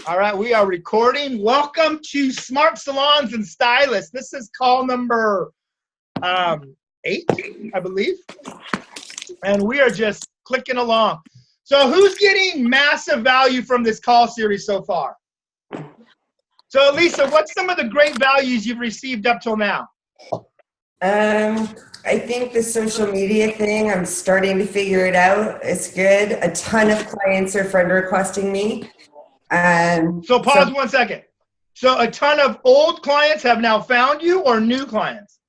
All right, we are recording. Welcome to Smart Salons and Stylists. This is call number 8, I believe. And we are just clicking along. So who's getting massive value from this call series so far? So Lisa, what's some of the great values you've received up till now? I think the social media thing, I'm starting to figure it out. It's good. A ton of clients are friend requesting me. So pause 1 second. So a ton of old clients have now found you, or new clients?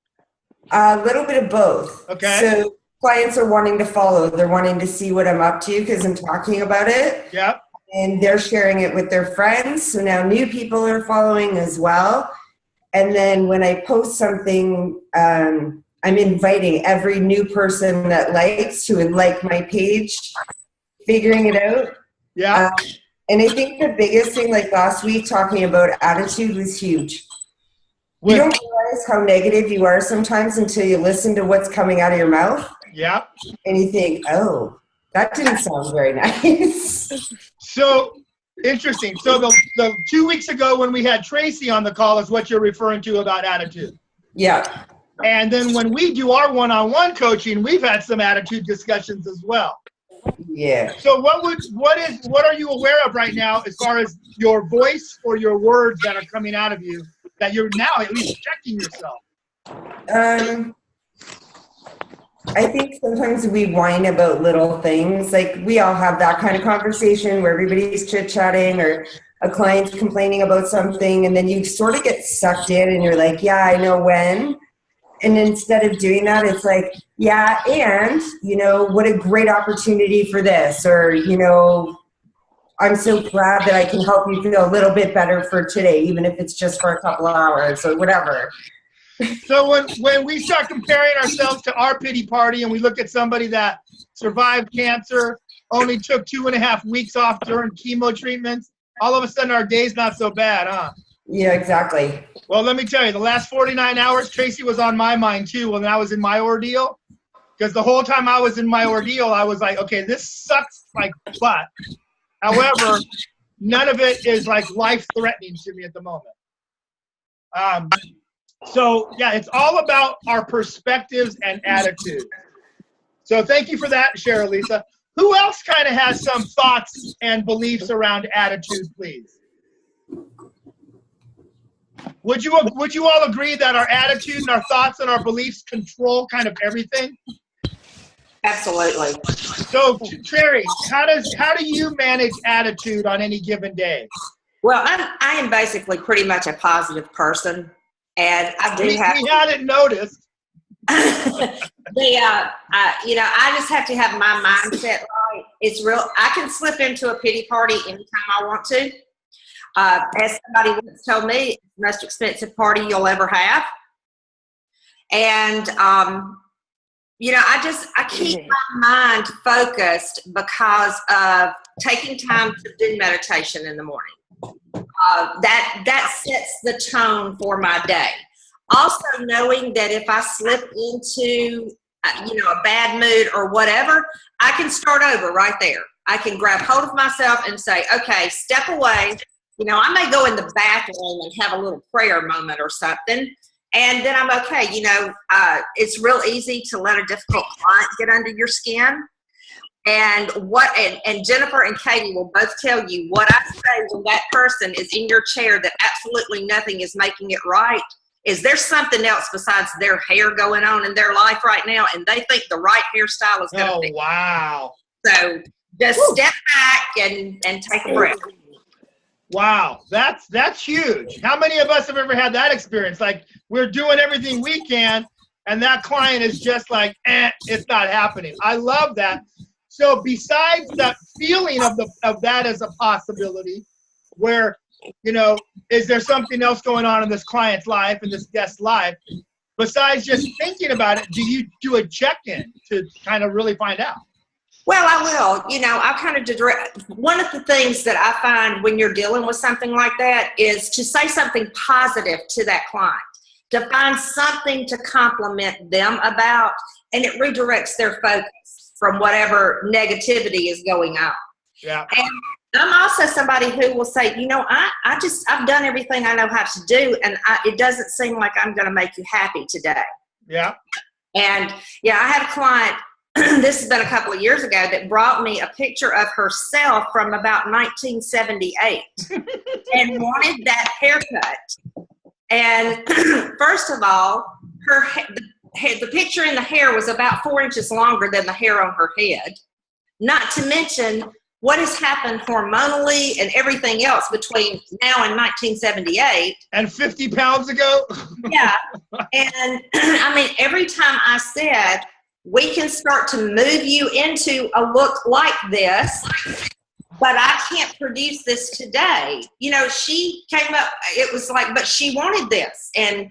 A little bit of both. Okay. So clients are wanting to follow. They're wanting to see what I'm up to because I'm talking about it. Yep. And they're sharing it with their friends. So now new people are following as well. And then when I post something, I'm inviting every new person that likes to like my page, figuring it out. Yeah. And I think the biggest thing, like last week, talking about attitude was huge. You don't realize how negative you are sometimes until you listen to what's coming out of your mouth. Yeah. And you think, oh, that didn't sound very nice. So interesting. So the 2 weeks ago when we had Tracy on the call is what you're referring to about attitude. Yeah. And then when we do our one-on-one coaching, we've had some attitude discussions as well. Yeah. So what are you aware of right now as far as your voice or your words that are coming out of you that you're now at least checking yourself? I think sometimes we whine about little things. Like we all have that kind of conversation where everybody's chit-chatting or a client's complaining about something, and then you sort of get sucked in and you're like, yeah, I know when. And instead of doing that, it's like, yeah, and, what a great opportunity for this. Or, I'm so glad that I can help you feel a little bit better for today, even if it's just for a couple of hours or whatever. So when we start comparing ourselves to our pity party and we look at somebody that survived cancer, only took 2.5 weeks off during chemo treatments, all of a sudden our day's not so bad, huh? Yeah, exactly. Well, let me tell you, the last 49 hours, Tracy was on my mind too when I was in my ordeal. Because the whole time I was in my ordeal, I was like, okay, this sucks like butt. However, none of it is like life-threatening to me at the moment. So, yeah, it's all about our perspectives and attitude. So thank you for that, Cheryl, Lisa. Who else kind of has some thoughts and beliefs around attitude, please? Would you all agree that our attitude and our thoughts and our beliefs control kind of everything? Absolutely. So, Terry, how do you manage attitude on any given day? Well, I am basically pretty much a positive person, and I do have. We hadn't noticed. I just have to have my mindset right. It's real. I can slip into a pity party anytime I want to. As somebody once told me, it's the most expensive party you'll ever have. And, I keep my mind focused because of taking time to do meditation in the morning. That sets the tone for my day. Also knowing that if I slip into, a bad mood or whatever, I can start over right there. I can grab hold of myself and say, okay, step away. I may go in the bathroom and have a little prayer moment or something, and then I'm okay. It's real easy to let a difficult client get under your skin. And and Jennifer and Katie will both tell you what I say when that person is in your chair that absolutely nothing is making it right. Is there something else besides their hair going on in their life right now, and they think the right hairstyle is going to fit? Oh, wow. So just step back and take a breath. Wow, that's huge. How many of us have ever had that experience? Like, we're doing everything we can, and that client is just like, it's not happening. I love that. So besides that feeling of that as a possibility, where, is there something else going on in this client's life, in this guest's life, besides just thinking about it, do you do a check-in to kind of really find out? Well, I will. I kind of one of the things that I find when you're dealing with something like that is to say something positive to that client, to find something to compliment them about, and it redirects their focus from whatever negativity is going on. Yeah. And I'm also somebody who will say, you know, I've done everything I know how to do, and it doesn't seem like I'm going to make you happy today. Yeah. And yeah, I had a client, this has been a couple of years ago, that brought me a picture of herself from about 1978 and wanted that haircut. And first of all, the picture in the hair was about 4 inches longer than the hair on her head. Not to mention what has happened hormonally and everything else between now and 1978. And 50 pounds ago? Yeah. And I mean, every time I said, we can start to move you into a look like this, but I can't produce this today. You know, she came up, it was like, but she wanted this. And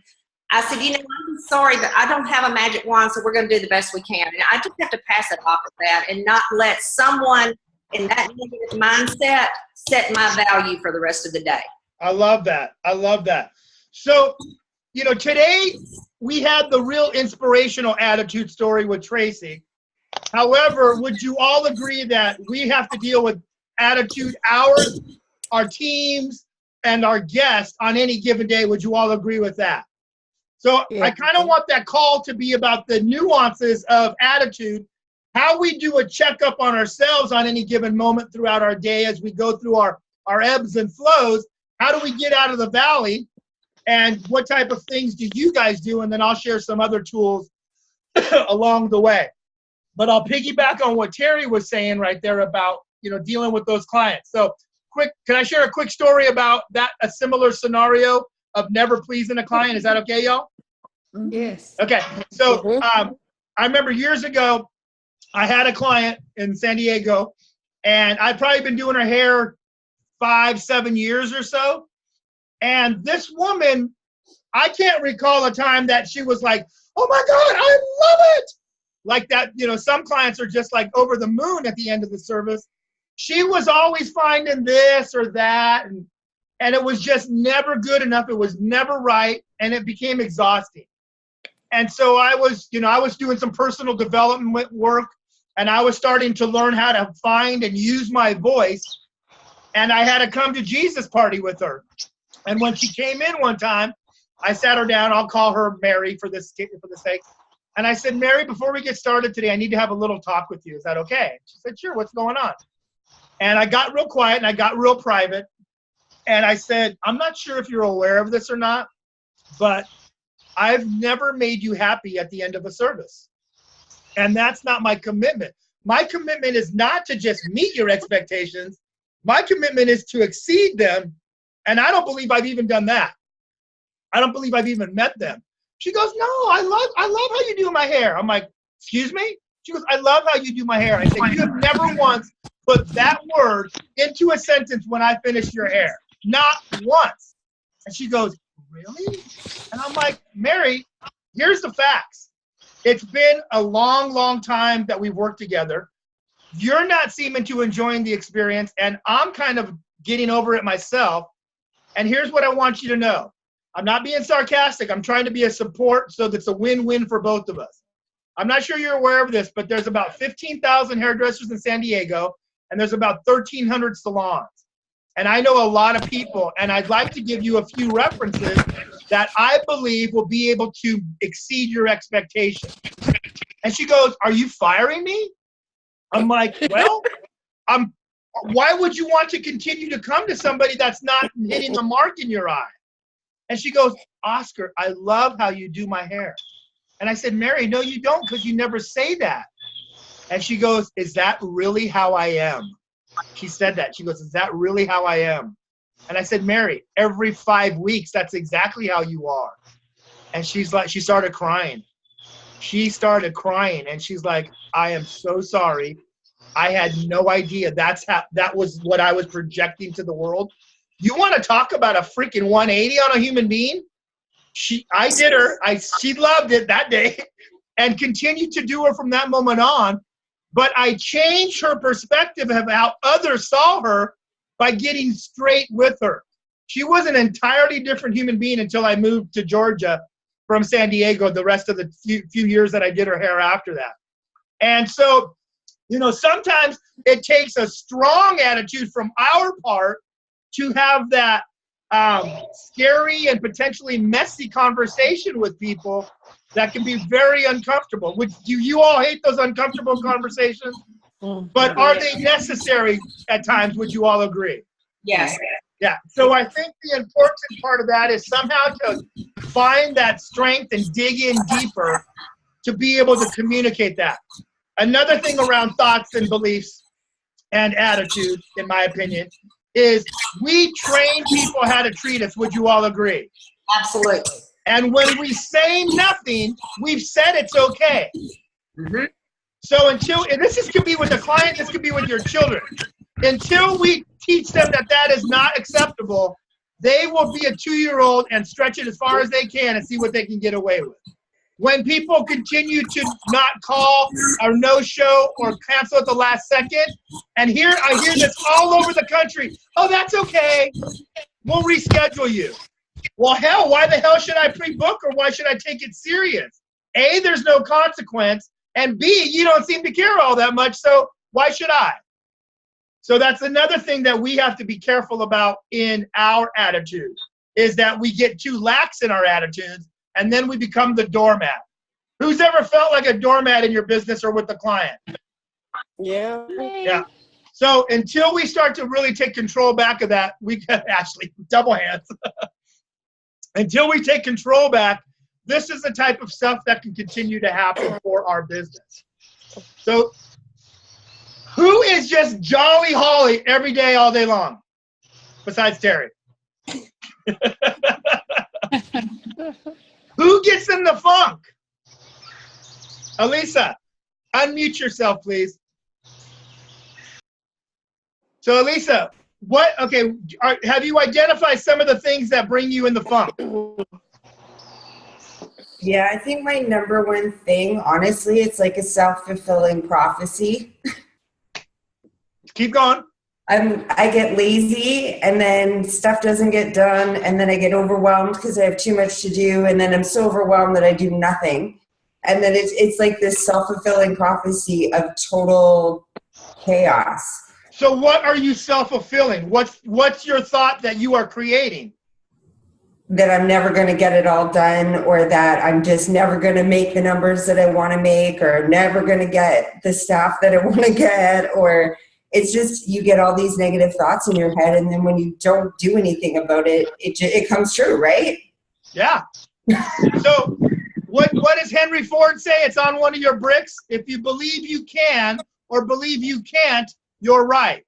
I said, you know, I'm sorry, but I don't have a magic wand, so we're going to do the best we can. And I just have to pass it off at that and not let someone in that negative mindset set my value for the rest of the day. I love that. I love that. So, you know, today we had the real inspirational attitude story with Tracy. However, would you all agree that we have to deal with attitude hours, our teams, and our guests on any given day? Would you all agree with that? So yeah. I kind of want that call to be about the nuances of attitude, how we do a checkup on ourselves on any given moment throughout our day as we go through our ebbs and flows. How do we get out of the valley? And what type of things do you guys do? And then I'll share some other tools along the way. But I'll piggyback on what Terry was saying right there about, you know, dealing with those clients. So can I share a quick story about that, a similar scenario of never pleasing a client? Is that okay, y'all? Yes. Okay. So I remember years ago, I had a client in San Diego, and I'd probably been doing her hair 5-7 years or so. And this woman, I can't recall a time that she was like, oh my God, I love it. Like that, you know, some clients are just like over the moon at the end of the service. She was always finding this or that, and it was just never good enough. It was never right, and it became exhausting. And so I was doing some personal development work, and I was starting to learn how to find and use my voice. And I had a come to Jesus party with her. And when she came in one time, I sat her down. I'll call her Mary for the sake. And I said, Mary, before we get started today, I need to have a little talk with you. Is that okay? She said, sure. What's going on? And I got real quiet and I got real private. And I said, I'm not sure if you're aware of this or not, but I've never made you happy at the end of a service. And that's not my commitment. My commitment is not to just meet your expectations. My commitment is to exceed them. And I don't believe I've even done that. I don't believe I've even met them. She goes, no, I love how you do my hair. I'm like, excuse me? She goes, I love how you do my hair. I said, you have never once put that word into a sentence when I finish your hair. Not once. And she goes, really? And I'm like, Mary, here's the facts. It's been a long, long time that we've worked together. You're not seeming to enjoying the experience, and I'm kind of getting over it myself. And here's what I want you to know. I'm not being sarcastic. I'm trying to be a support so that's a win-win for both of us. I'm not sure you're aware of this, but there's about 15,000 hairdressers in San Diego, and there's about 1,300 salons. And I know a lot of people, and I'd like to give you a few references that I believe will be able to exceed your expectations. And she goes, are you firing me? I'm like, well, why would you want to continue to come to somebody that's not hitting the mark in your eye? And she goes, Oscar, I love how you do my hair. And I said, Mary, no, you don't, because you never say that. And she goes, is that really how I am? She said that. She goes, is that really how I am? And I said, Mary, every 5 weeks, that's exactly how you are. And she's like, she started crying. She started crying, and she's like, I am so sorry. I had no idea that was what I was projecting to the world. You want to talk about a freaking 180 on a human being? She loved it that day and continued to do her from that moment on. But I changed her perspective of how others saw her by getting straight with her. She was an entirely different human being until I moved to Georgia from San Diego the rest of the few years that I did her hair after that. And so You know, sometimes it takes a strong attitude from our part to have that scary and potentially messy conversation with people that can be very uncomfortable. Do you all hate those uncomfortable conversations? But are they necessary at times? Would you all agree? Yes. Yeah. So I think the important part of that is somehow to find that strength and dig in deeper to be able to communicate that. Another thing around thoughts and beliefs and attitude, in my opinion, is we train people how to treat us. Would you all agree? Absolutely. And when we say nothing, we've said it's okay. Mm-hmm. So and this could be with a client, this could be with your children. Until we teach them that that is not acceptable, they will be a 2-year-old and stretch it as far as they can and see what they can get away with. When people continue to not call or no-show or cancel at the last second, and I hear this all over the country, oh, that's okay, we'll reschedule you. Well, hell, why the hell should I pre-book, or why should I take it serious? A, there's no consequence, and B, you don't seem to care all that much, so why should I? So that's another thing that we have to be careful about in our attitude, is that we get too lax in our attitudes, and then we become the doormat. Who's ever felt like a doormat in your business or with the client? Yeah. Yeah. So until we start to really take control back of that, we can actually double hands. Until we take control back, this is the type of stuff that can continue to happen for our business. So who is just jolly Holly every day, all day long, besides Terry? Who gets in the funk? Elisa, unmute yourself, please. So, Elisa, have you identified some of the things that bring you in the funk? Yeah, I think my number one thing, honestly, it's like a self-fulfilling prophecy. Keep going. I get lazy, and then stuff doesn't get done, and then I get overwhelmed because I have too much to do, and then I'm so overwhelmed that I do nothing. And then it's like this self-fulfilling prophecy of total chaos. So what are you self-fulfilling? What's your thought that you are creating? That I'm never going to get it all done, or that I'm just never going to make the numbers that I want to make, or never going to get the staff that I want to get, or it's just you get all these negative thoughts in your head, and then when you don't do anything about it, it comes true, right? Yeah. So what does Henry Ford say? It's on one of your bricks. If you believe you can or believe you can't, you're right.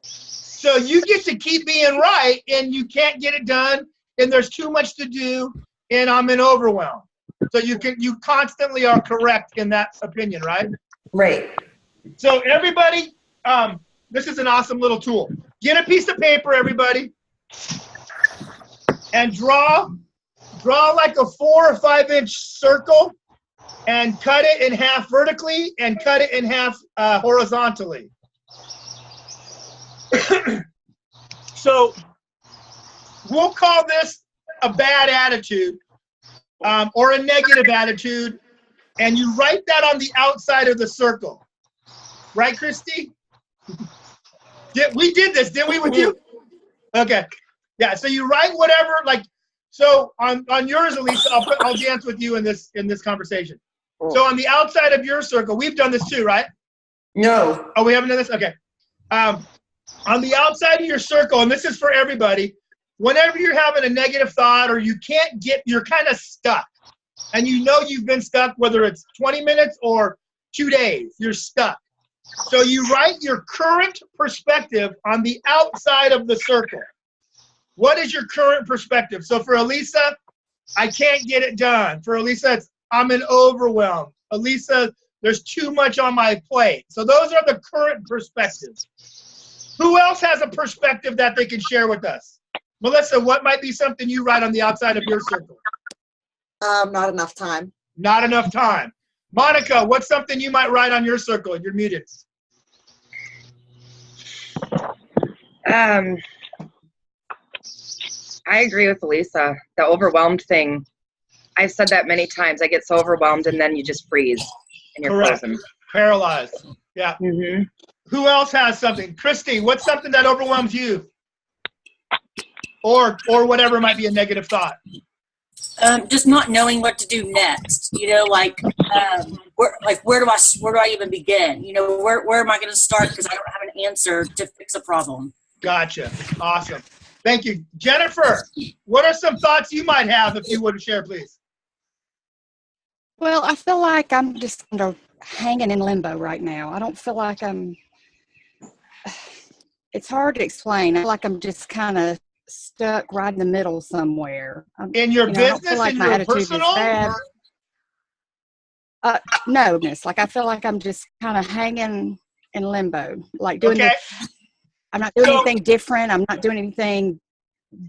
So you get to keep being right, and you can't get it done, and there's too much to do, and I'm in overwhelm. So you constantly are correct in that opinion, right? Right. So everybody, this is an awesome little tool. Get a piece of paper, everybody, and draw like a 4 or 5 inch circle, and cut it in half vertically and cut it in half horizontally. So we'll call this a bad attitude or a negative attitude, and you write that on the outside of the circle. Right, Christy? We did this, didn't we, with you? Okay. Yeah, so you write whatever, like, so on yours, Elisa, I'll dance with you in this conversation. So on the outside of your circle, we've done this too, right? No. Oh, we haven't done this? Okay. On the outside of your circle, and this is for everybody, whenever you're having a negative thought or you're kind of stuck, and you know you've been stuck, whether it's 20 minutes or 2 days, you're stuck. So you write your current perspective on the outside of the circle. What is your current perspective? So for Elisa, I can't get it done. For Elisa, I'm in overwhelm. Elisa, there's too much on my plate. So those are the current perspectives. Who else has a perspective that they can share with us? Melissa, what might be something you write on the outside of your circle? Not enough time. Not enough time. Monica, what's something you might write on your circle? You're muted. I agree with Elisa. The overwhelmed thing. I've said that many times. I get so overwhelmed, and then you just freeze and you're frozen. Paralyzed. Yeah. Mm-hmm. Who else has something? Christy, what's something that overwhelms you? Or whatever might be a negative thought. Just not knowing what to do next. You know, where do I even begin? You know, where am I going to start because I don't have an answer to fix a problem. Gotcha. Awesome. Thank you. Jennifer, what are some thoughts you might have if you would share, please? Well, I feel like I'm just kind of hanging in limbo right now. I don't feel like it's hard to explain. I feel like I'm just kind of stuck right in the middle somewhere. In your I don't business, feel like in my your attitude is personal? bad. No, miss. Like I feel like I'm just kind of hanging in limbo. Like doing Okay. I'm not doing anything different. I'm not doing anything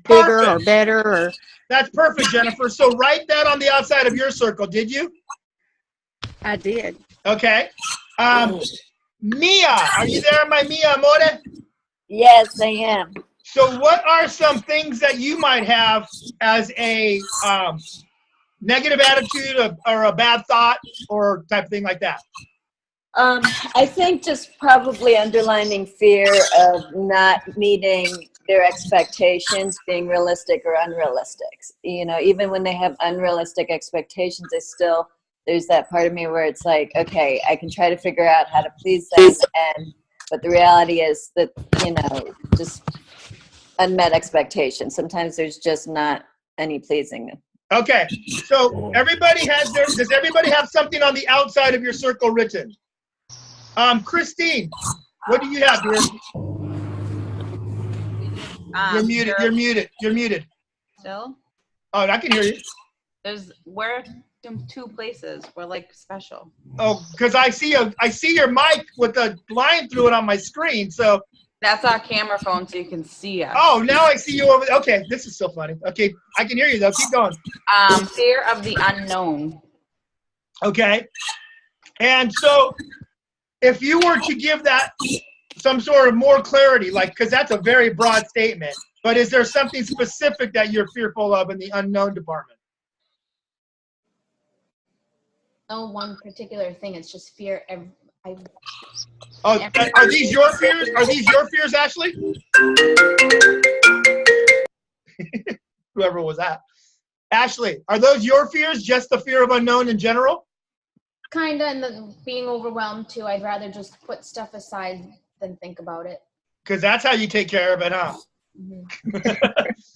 bigger or better. Or That's perfect, Jennifer. So write that on the outside of your circle. Did you? I did. Okay. Mia, are you there, my Mia Amore? Yes, I am. So what are some things that you might have as a negative attitude or a bad thought or type of thing like that? I think just probably underlining fear of not meeting their expectations, being realistic or unrealistic. You know, even when they have unrealistic expectations, there's that part of me where it's like, okay, I can try to figure out how to please them, but the reality is that, you know, just unmet expectations. Sometimes there's just not any pleasing them. Okay, so does everybody have something on the outside of your circle written? Christine, what do you have, dear? You're muted. Still? Oh, I can hear you. We're in two places. We're like special. Oh, because I see your mic with the line through it on my screen, so. That's our camera phone, so you can see us. Oh, now I see you over there. Okay, this is so funny. Okay, I can hear you though. Keep going. Fear of the unknown. Okay. And so if you were to give that some sort of more clarity, like, because that's a very broad statement, but is there something specific that you're fearful of in the unknown department? No one particular thing. It's just fear. Are these your fears? Are these your fears, Ashley? Whoever was that. Ashley, are those your fears? Just the fear of unknown in general? Kinda, and the being overwhelmed too. I'd rather just put stuff aside than think about it. Because that's how you take care of it, huh? Mm-hmm.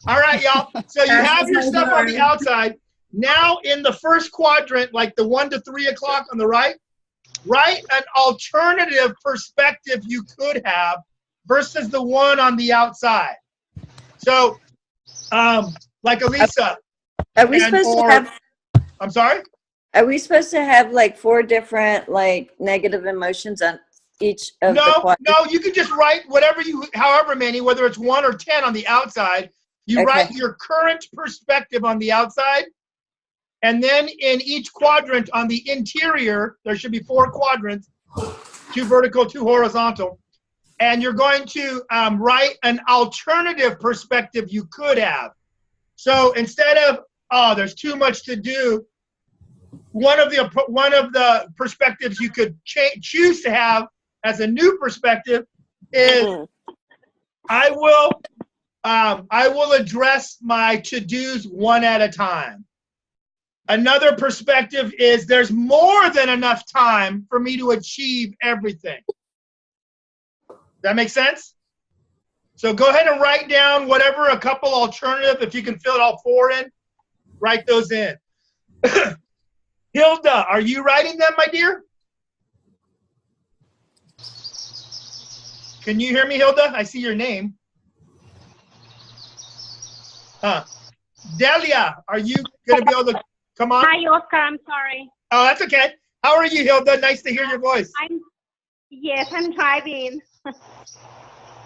All right, y'all. So you have your stuff on the outside. Now in the first quadrant, like the 1 to 3 o'clock on the right, write an alternative perspective you could have versus the one on the outside. So, like Elisa. Are we supposed to have? I'm sorry? Are we supposed to have like 4 different like negative emotions on each of the quadrants? No, you can just write however many, whether it's 1 or 10 on the outside. You write your current perspective on the outside. And then in each quadrant on the interior, there should be 4 quadrants, 2 vertical, 2 horizontal. And you're going to write an alternative perspective you could have. So instead of, there's too much to do, one of the perspectives you could choose to have as a new perspective is, I will address my to-dos one at a time. Another perspective is there's more than enough time for me to achieve everything. That make sense? So go ahead and write down whatever a couple alternative, if you can fill it all 4 in, write those in. Hilda, are you writing them, my dear? Can you hear me, Hilda? I see your name. Delia, are you going to be able to come on? Hi, Oscar. I'm sorry. Oh, that's okay. How are you, Hilda? Nice to hear your voice. I'm driving.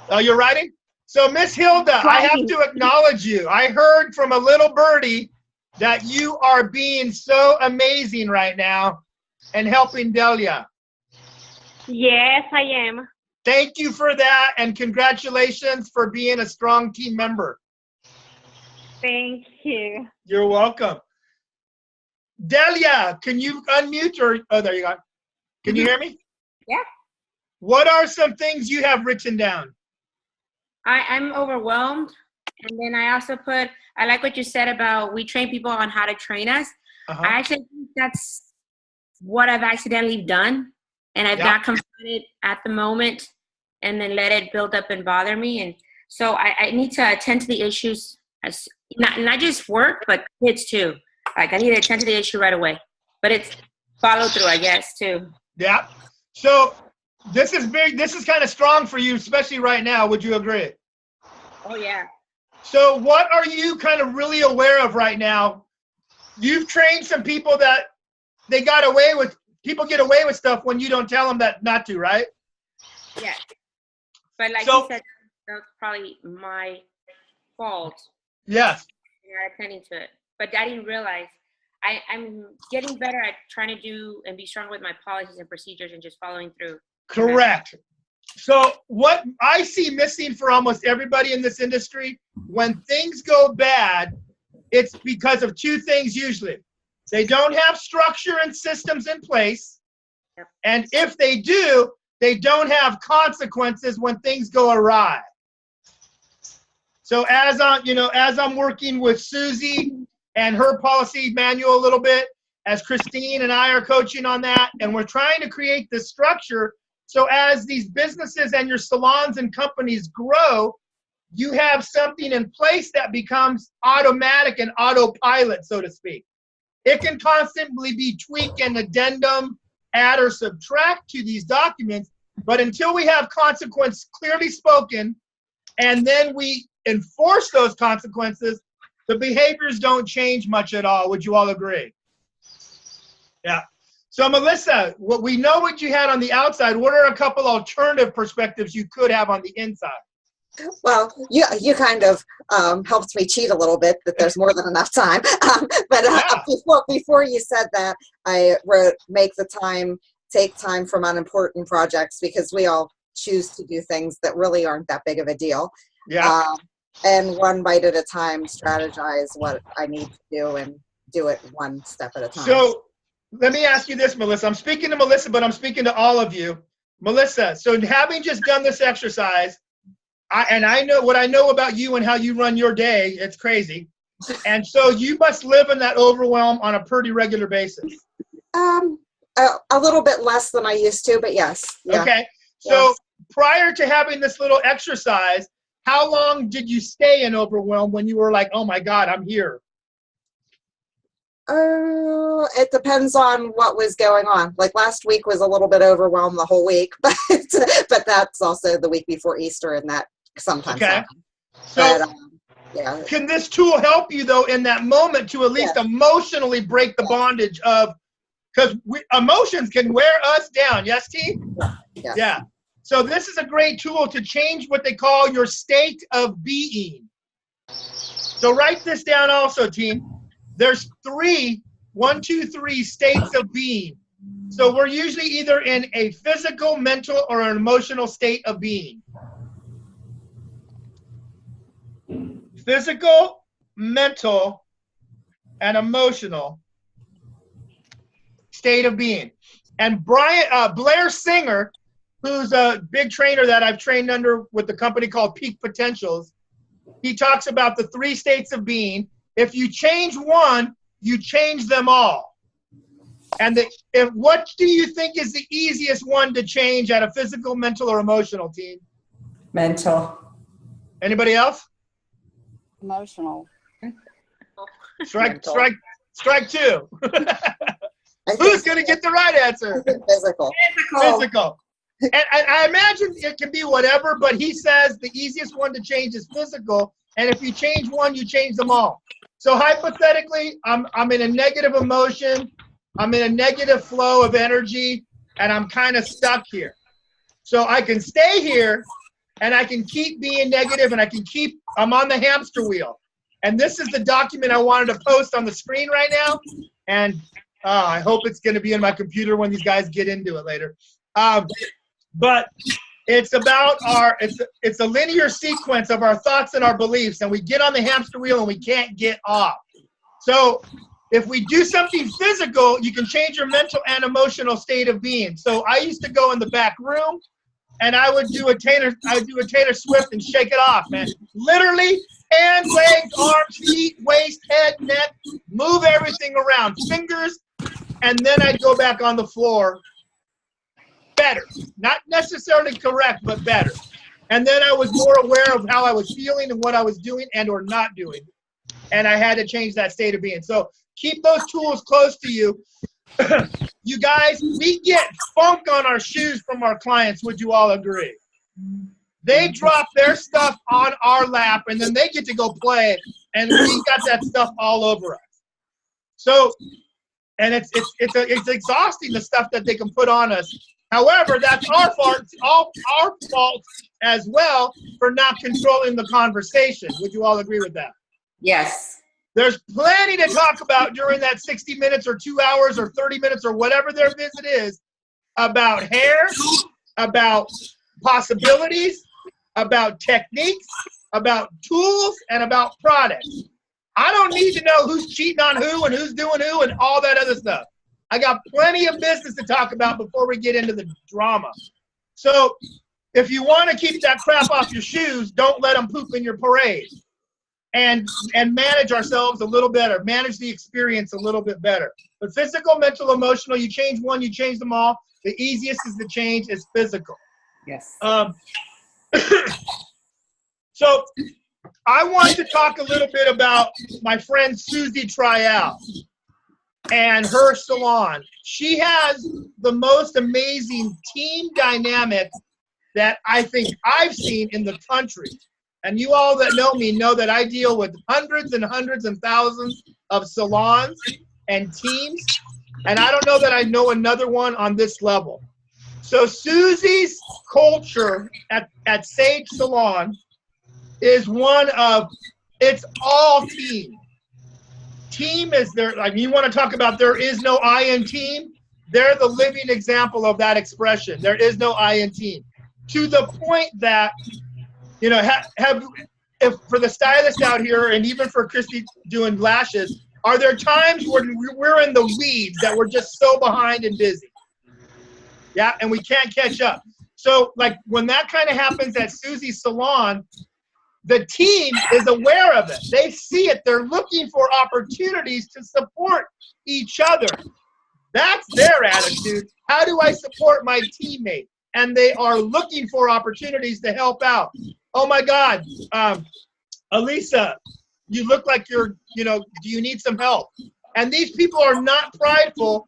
Oh, you're writing? So, Miss Hilda, I have to acknowledge you. I heard from a little birdie that you are being so amazing right now and helping Delia. Yes, I am. Thank you for that, and congratulations for being a strong team member. Thank you. You're welcome. Delia, can you unmute oh, there you go. Can you hear me? Yeah. What are some things you have written down? I'm overwhelmed. And then I also I like what you said about we train people on how to train us. Uh-huh. I actually think that's what I've accidentally done. And I've not confronted at the moment and then let it build up and bother me. And so I need to attend to the issues, as not just work, but kids too. Like I need to attend to the issue right away. But it's follow through, I guess, too. Yeah. So this is big. This is kind of strong for you, especially right now. Would you agree? Oh, yeah. So what are you kind of really aware of right now? You've trained some people that people get away with stuff when you don't tell them that not to, right? Yeah. But like you said, that's probably my fault. Yes. Not attending to it. But I didn't realize. I'm getting better at trying to do and be strong with my policies and procedures and just following through. Correct. So what I see missing for almost everybody in this industry, when things go bad, it's because of two things usually. They don't have structure and systems in place. Yep. And if they do, they don't have consequences when things go awry. So as I'm working with Susie and her policy manual a little bit, as Christine and I are coaching on that, and we're trying to create this structure so as these businesses and your salons and companies grow, you have something in place that becomes automatic and autopilot, so to speak. It can constantly be tweak and addendum, add or subtract to these documents, but until we have consequence clearly spoken, and then we enforce those consequences, the behaviors don't change much at all. Would you all agree? Yeah. So Melissa, we know what you had on the outside. What are a couple alternative perspectives you could have on the inside? Well, you kind of helped me cheat a little bit that there's more than enough time. Before you said that, I wrote, take time from unimportant projects, because we all choose to do things that really aren't that big of a deal. Yeah. And one bite at a time, strategize what I need to do and do it one step at a time. So let me ask you this, Melissa. I'm speaking to Melissa, but I'm speaking to all of you. Melissa, so having just done this exercise, I know what I know about you and how you run your day. It's crazy. And so you must live in that overwhelm on a pretty regular basis. A little bit less than I used to, but yes. Yeah. Okay. So prior to having this little exercise, how long did you stay in overwhelm when you were like, oh my God, I'm here? It depends on what was going on. Like last week was a little bit overwhelmed the whole week, but that's also the week before Easter, and that sometimes happens. So yeah. Can this tool help you though in that moment to at least emotionally break the bondage of, because emotions can wear us down. Yes, T? Yes. Yeah. So this is a great tool to change what they call your state of being. So write this down also, team. There's 3 states of being. So we're usually either in a physical, mental, or an emotional state of being. Physical, mental, and emotional state of being. And Blair Singer, who's a big trainer that I've trained under with the company called Peak Potentials, he talks about the 3 states of being. If you change one, you change them all. And what do you think is the easiest one to change at a physical, mental, or emotional, team? Mental. Anybody else? Emotional. Strike 2. Who's going to get the right answer? Physical. And I imagine it can be whatever, but he says the easiest one to change is physical. And if you change one, you change them all. So hypothetically, I'm in a negative emotion, I'm in a negative flow of energy, and I'm kind of stuck here. So I can stay here, and I can keep being negative, and I'm on the hamster wheel. And this is the document I wanted to post on the screen right now. And I hope it's going to be in my computer when these guys get into it later. But it's about it's a linear sequence of our thoughts and our beliefs, and we get on the hamster wheel and we can't get off. So if we do something physical, you can change your mental and emotional state of being. So I used to go in the back room and I would do a Taylor Swift and shake it off, man. Literally, hands, legs, arms, feet, waist, head, neck, move everything around, fingers, and then I'd go back on the floor better. Not necessarily correct, but better. And then I was more aware of how I was feeling and what I was doing and or not doing. And I had to change that state of being. So keep those tools close to you. You guys, we get funk on our shoes from our clients. Would you all agree? They drop their stuff on our lap and then they get to go play and we got that stuff all over us. So, and it's exhausting, the stuff that they can put on us. However, that's our fault as well for not controlling the conversation. Would you all agree with that? Yes. There's plenty to talk about during that 60 minutes or 2 hours or 30 minutes or whatever their visit is about hair, about possibilities, about techniques, about tools, and about products. I don't need to know who's cheating on who and who's doing who and all that other stuff. I got plenty of business to talk about before we get into the drama. So if you want to keep that crap off your shoes, don't let them poop in your parade. And manage ourselves a little better, manage the experience a little bit better. But physical, mental, emotional, you change one, you change them all. The easiest is to change is physical. Yes. So I want to talk a little bit about my friend Susie Trial and her salon. She has the most amazing team dynamic that I think I've seen in the country. And you all that know me know that I deal with hundreds and hundreds and thousands of salons and teams. And I don't know that I know another one on this level. So Susie's culture at Sage Salon is one of, it's all team. Team is there, like you want to talk about there is no I in team, they're the living example of that expression. There is no I in team. To the point that, you know, if for the stylist out here and even for Christy doing lashes, are there times when we're in the weeds that we're just so behind and busy? Yeah, and we can't catch up. So like when that kind of happens at Susie's salon, the team is aware of it. They see it. They're looking for opportunities to support each other. That's their attitude. How do I support my teammate? And they are looking for opportunities to help out. Oh my God, Elisa, you look like you're, you know, do you need some help? And these people are not prideful.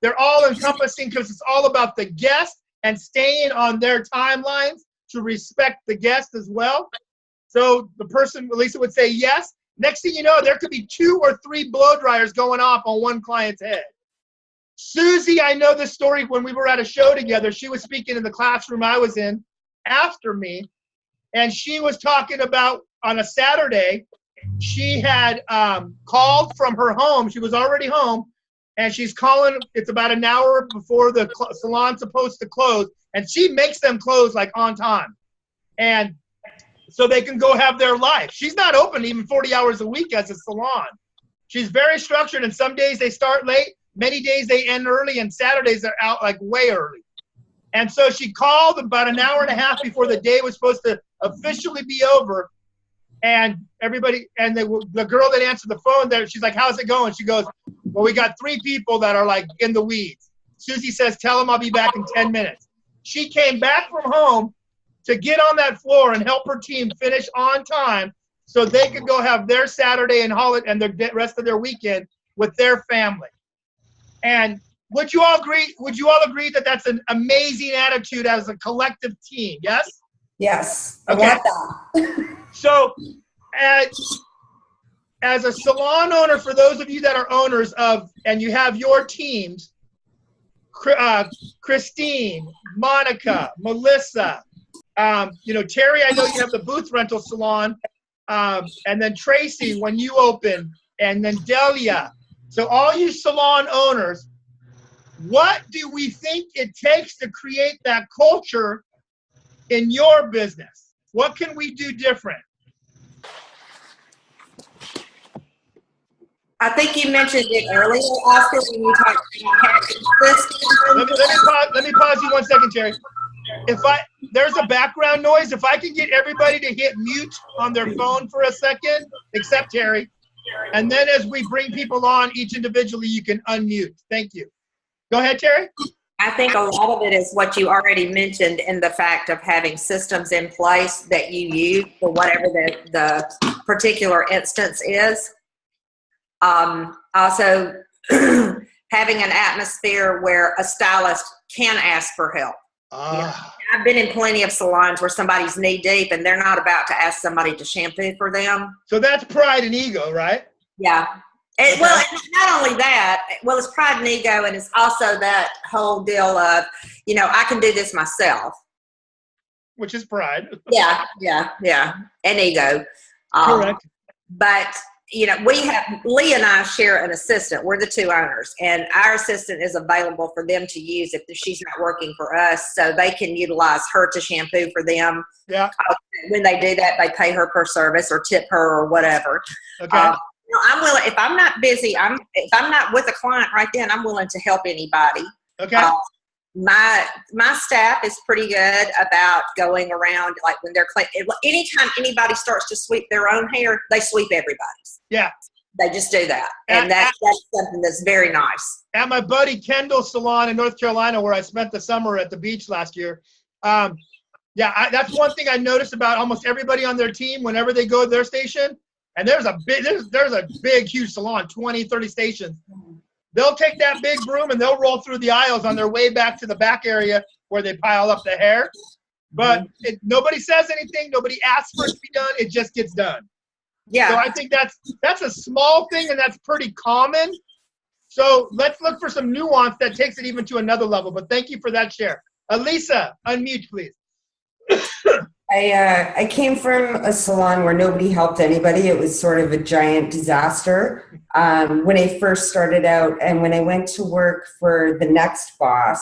They're all encompassing because it's all about the guest and staying on their timelines to respect the guest as well. So the person, Elisa would say yes. Next thing you know, there could be 2 or 3 blow dryers going off on one client's head. Susie, I know this story when we were at a show together. She was speaking in the classroom I was in after me. And she was talking about on a Saturday, she had called from her home. She was already home. And she's calling, it's about an hour before the salon's supposed to close. And she makes them close like on time. And so they can go have their life. She's not open even 40 hours a week as a salon. She's very structured, and some days they start late, many days they end early, and Saturdays they're out like way early. And so she called about an hour and a half before the day was supposed to officially be over, and everybody, and the girl that answered the phone there, she's like, how's it going? She goes, well, we got 3 people that are like in the weeds. Susie says, tell them I'll be back in 10 minutes. She came back from home to get on that floor and help her team finish on time so they could go have their Saturday and holiday and the rest of their weekend with their family. And would you all agree that that's an amazing attitude as a collective team? Yes? Yes. Okay. I want that. So as a salon owner, for those of you that are owners of, and you have your teams, Christine, Monica, Melissa, you know, Terry, I know you have the booth rental salon, and then Tracy when you open, and then Delia. So all you salon owners, what do we think it takes to create that culture in your business? What can we do different? I think you mentioned it earlier, Oscar, when you talked about systems. Let me pause you 1 second, Terry. There's a background noise. If I can get everybody to hit mute on their phone for a second, except Terry, and then as we bring people on each individually, you can unmute. Thank you. Go ahead, Terry. I think a lot of it is what you already mentioned in the fact of having systems in place that you use for whatever the particular instance is. Also, having an atmosphere where a stylist can ask for help. I've been in plenty of salons where somebody's knee deep and they're not about to ask somebody to shampoo for them. So that's pride and ego, right? Yeah. Well, not only that, it's pride and ego, and it's also that whole deal of, I can do this myself. Which is pride. Yeah. And ego. Correct. But, Lee and I share an assistant. We're the two owners, and our assistant is available for them to use if she's not working for us, so they can utilize her to shampoo for them. Yeah. When they do that, they pay her per service or tip her or whatever. Okay. I'm willing, if I'm not busy, if I'm not with a client right then, I'm willing to help anybody. Okay. My staff is pretty good about going around, like when they're anytime anybody starts to sweep their own hair, they sweep everybody's. Yeah. They just do that. And that's something that's very nice. At my buddy Kendall's salon in North Carolina, where I spent the summer at the beach last year, that's one thing I noticed about almost everybody on their team whenever they go to their station. And there's a big, huge salon, 20, 30 stations. They'll take that big broom and they'll roll through the aisles on their way back to the back area where they pile up the hair. But nobody says anything. Nobody asks for it to be done. It just gets done. Yeah. So I think that's a small thing, and that's pretty common. So let's look for some nuance that takes it even to another level. But thank you for that share. Elisa, unmute, please. I came from a salon where nobody helped anybody. It was sort of a giant disaster when I first started out. And when I went to work for the next boss,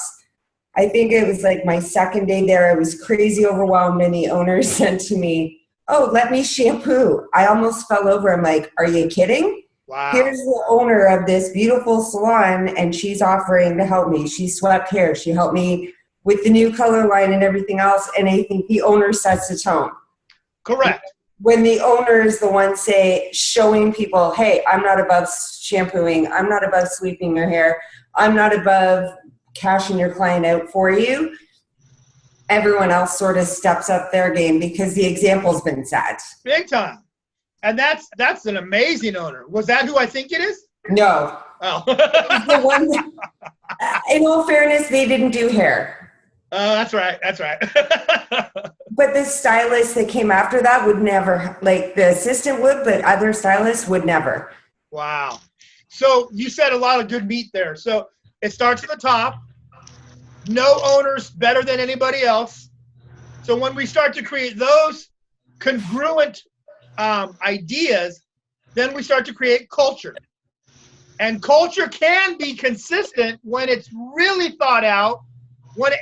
I think it was like my second day there, I was crazy overwhelmed, and the owner said to me, "Oh, let me shampoo." I almost fell over. I'm like, "Are you kidding?" Wow. Here's the owner of this beautiful salon, and she's offering to help me. She swept hair. She helped me with the new color line and everything else, and I think the owner sets the tone. Correct. When the owner is the one showing people, hey, I'm not above shampooing, I'm not above sweeping your hair, I'm not above cashing your client out for you, everyone else sort of steps up their game because the example's been set. Big time. And that's an amazing owner. Was that who I think it is? No. Oh. The one that, in all fairness, they didn't do hair. That's right. But the stylist that came after that would never, like the assistant would, but other stylists would never. Wow. So you said a lot of good meat there. So it starts at the top. No owner's better than anybody else. So when we start to create those congruent ideas, then we start to create culture. And culture can be consistent when it's really thought out,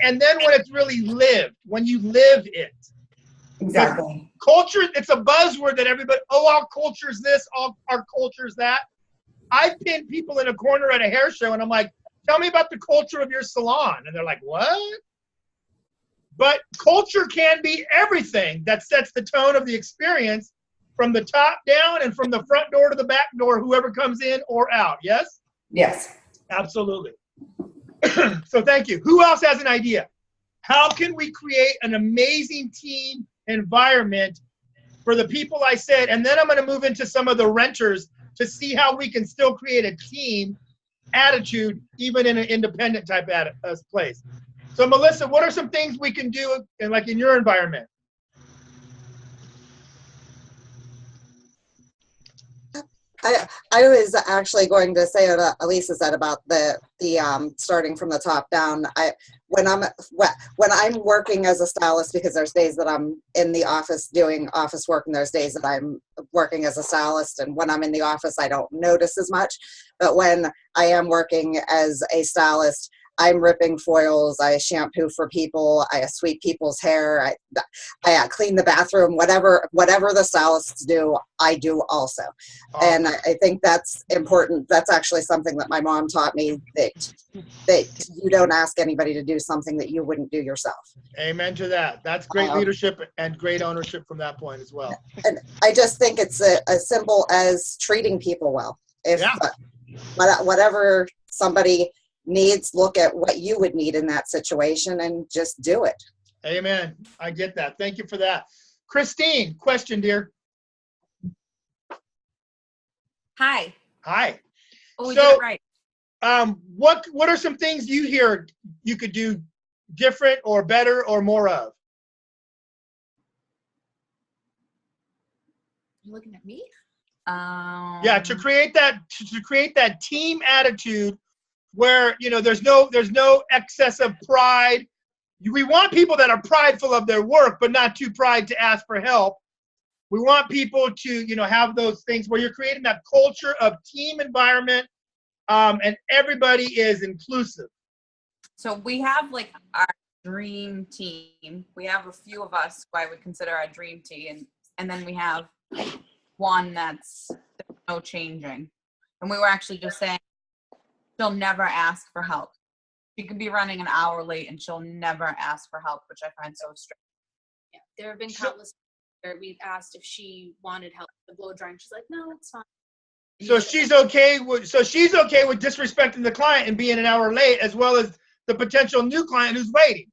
and then when it's really lived, when you live it. Exactly. Culture, it's a buzzword that everybody, our culture's this, our culture's that. I pin people in a corner at a hair show and I'm like, tell me about the culture of your salon. And they're like, what? But culture can be everything that sets the tone of the experience from the top down and from the front door to the back door, whoever comes in or out. Yes? Yes. Absolutely. So thank you. Who else has an idea? How can we create an amazing team environment for the people I said? And then I'm going to move into some of the renters to see how we can still create a team attitude, even in an independent type place. So Melissa, what are some things we can do in your environment? I was actually going to say what Elisa said about the starting from the top down. When I'm working as a stylist, because there's days that I'm in the office doing office work and there's days that I'm working as a stylist, and when I'm in the office I don't notice as much, but when I am working as a stylist, I'm ripping foils, I shampoo for people, I sweep people's hair, I clean the bathroom, whatever the stylists do, I do also. And I think that's important. That's actually something that my mom taught me, that you don't ask anybody to do something that you wouldn't do yourself. Amen to that. That's great leadership and great ownership from that point as well. And I just think it's as simple as treating people well. If whatever somebody needs, look at what you would need in that situation and just do it. Amen. I get that. Thank you for that. Christine, question, dear. Hi. Hi. Oh, we did it right. What are some things you hear you could do different or better or more of? You're looking at me? Yeah, to create that team attitude where, you know, there's no excess of pride. We want people that are prideful of their work, but not too pride to ask for help. We want people to, you know, have those things where you're creating that culture of team environment, and everybody is inclusive. So we have like our dream team. We have a few of us who I would consider our dream team, and then we have one that's no changing. And we were actually just saying she'll never ask for help. She could be running an hour late and she'll never ask for help, which I find so strange. Yeah, there have been countless where we've asked if she wanted help with the blow dry, and she's like, no, it's fine. So she's okay with disrespecting the client and being an hour late, as well as the potential new client who's waiting.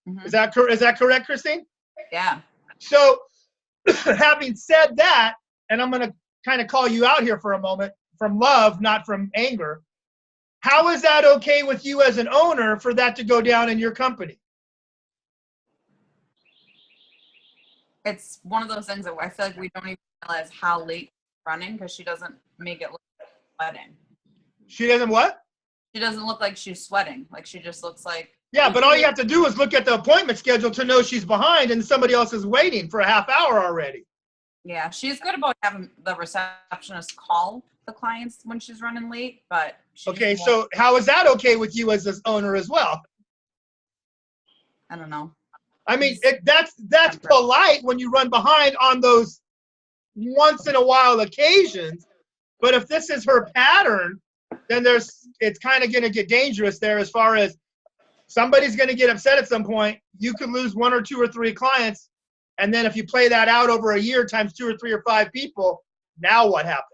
Mm-hmm. Is that correct, Christine? Yeah. So having said that, and I'm going to kind of call you out here for a moment, from love, not from anger. How is that okay with you as an owner for that to go down in your company? It's one of those things that I feel like we don't even realize how late she's running, because she doesn't make it look like sweating. She doesn't what? She doesn't look like she's sweating. Like, she just looks like... Yeah, but all you have to do is look at the appointment schedule to know she's behind and somebody else is waiting for a half hour already. Yeah, she's good about having the receptionist call the clients when she's running late, but... Okay, so how is that okay with you as this owner as well? I don't know. I mean, that's polite when you run behind on those once in a while occasions, but if this is her pattern, then it's kind of going to get dangerous there, as far as somebody's going to get upset at some point. You could lose 1 or 2 or 3 clients, and then if you play that out over a year times 2 or 3 or 5 people, now what happened?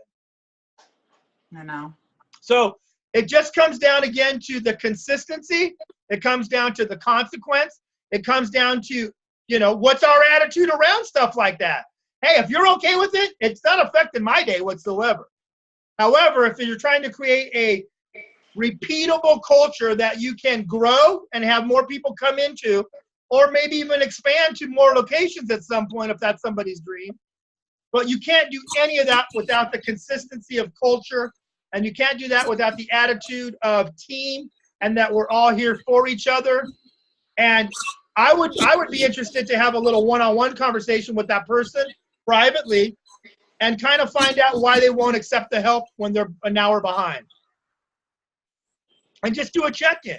I know. So it just comes down again to the consistency. It comes down to the consequence. It comes down to, you know, what's our attitude around stuff like that? Hey, if you're okay with it, it's not affecting my day whatsoever. However, if you're trying to create a repeatable culture that you can grow and have more people come into, or maybe even expand to more locations at some point if that's somebody's dream. But you can't do any of that without the consistency of culture, and you can't do that without the attitude of team and that we're all here for each other. And I would be interested to have a little one-on-one conversation with that person privately and kind of find out why they won't accept the help when they're an hour behind. And just do a check-in.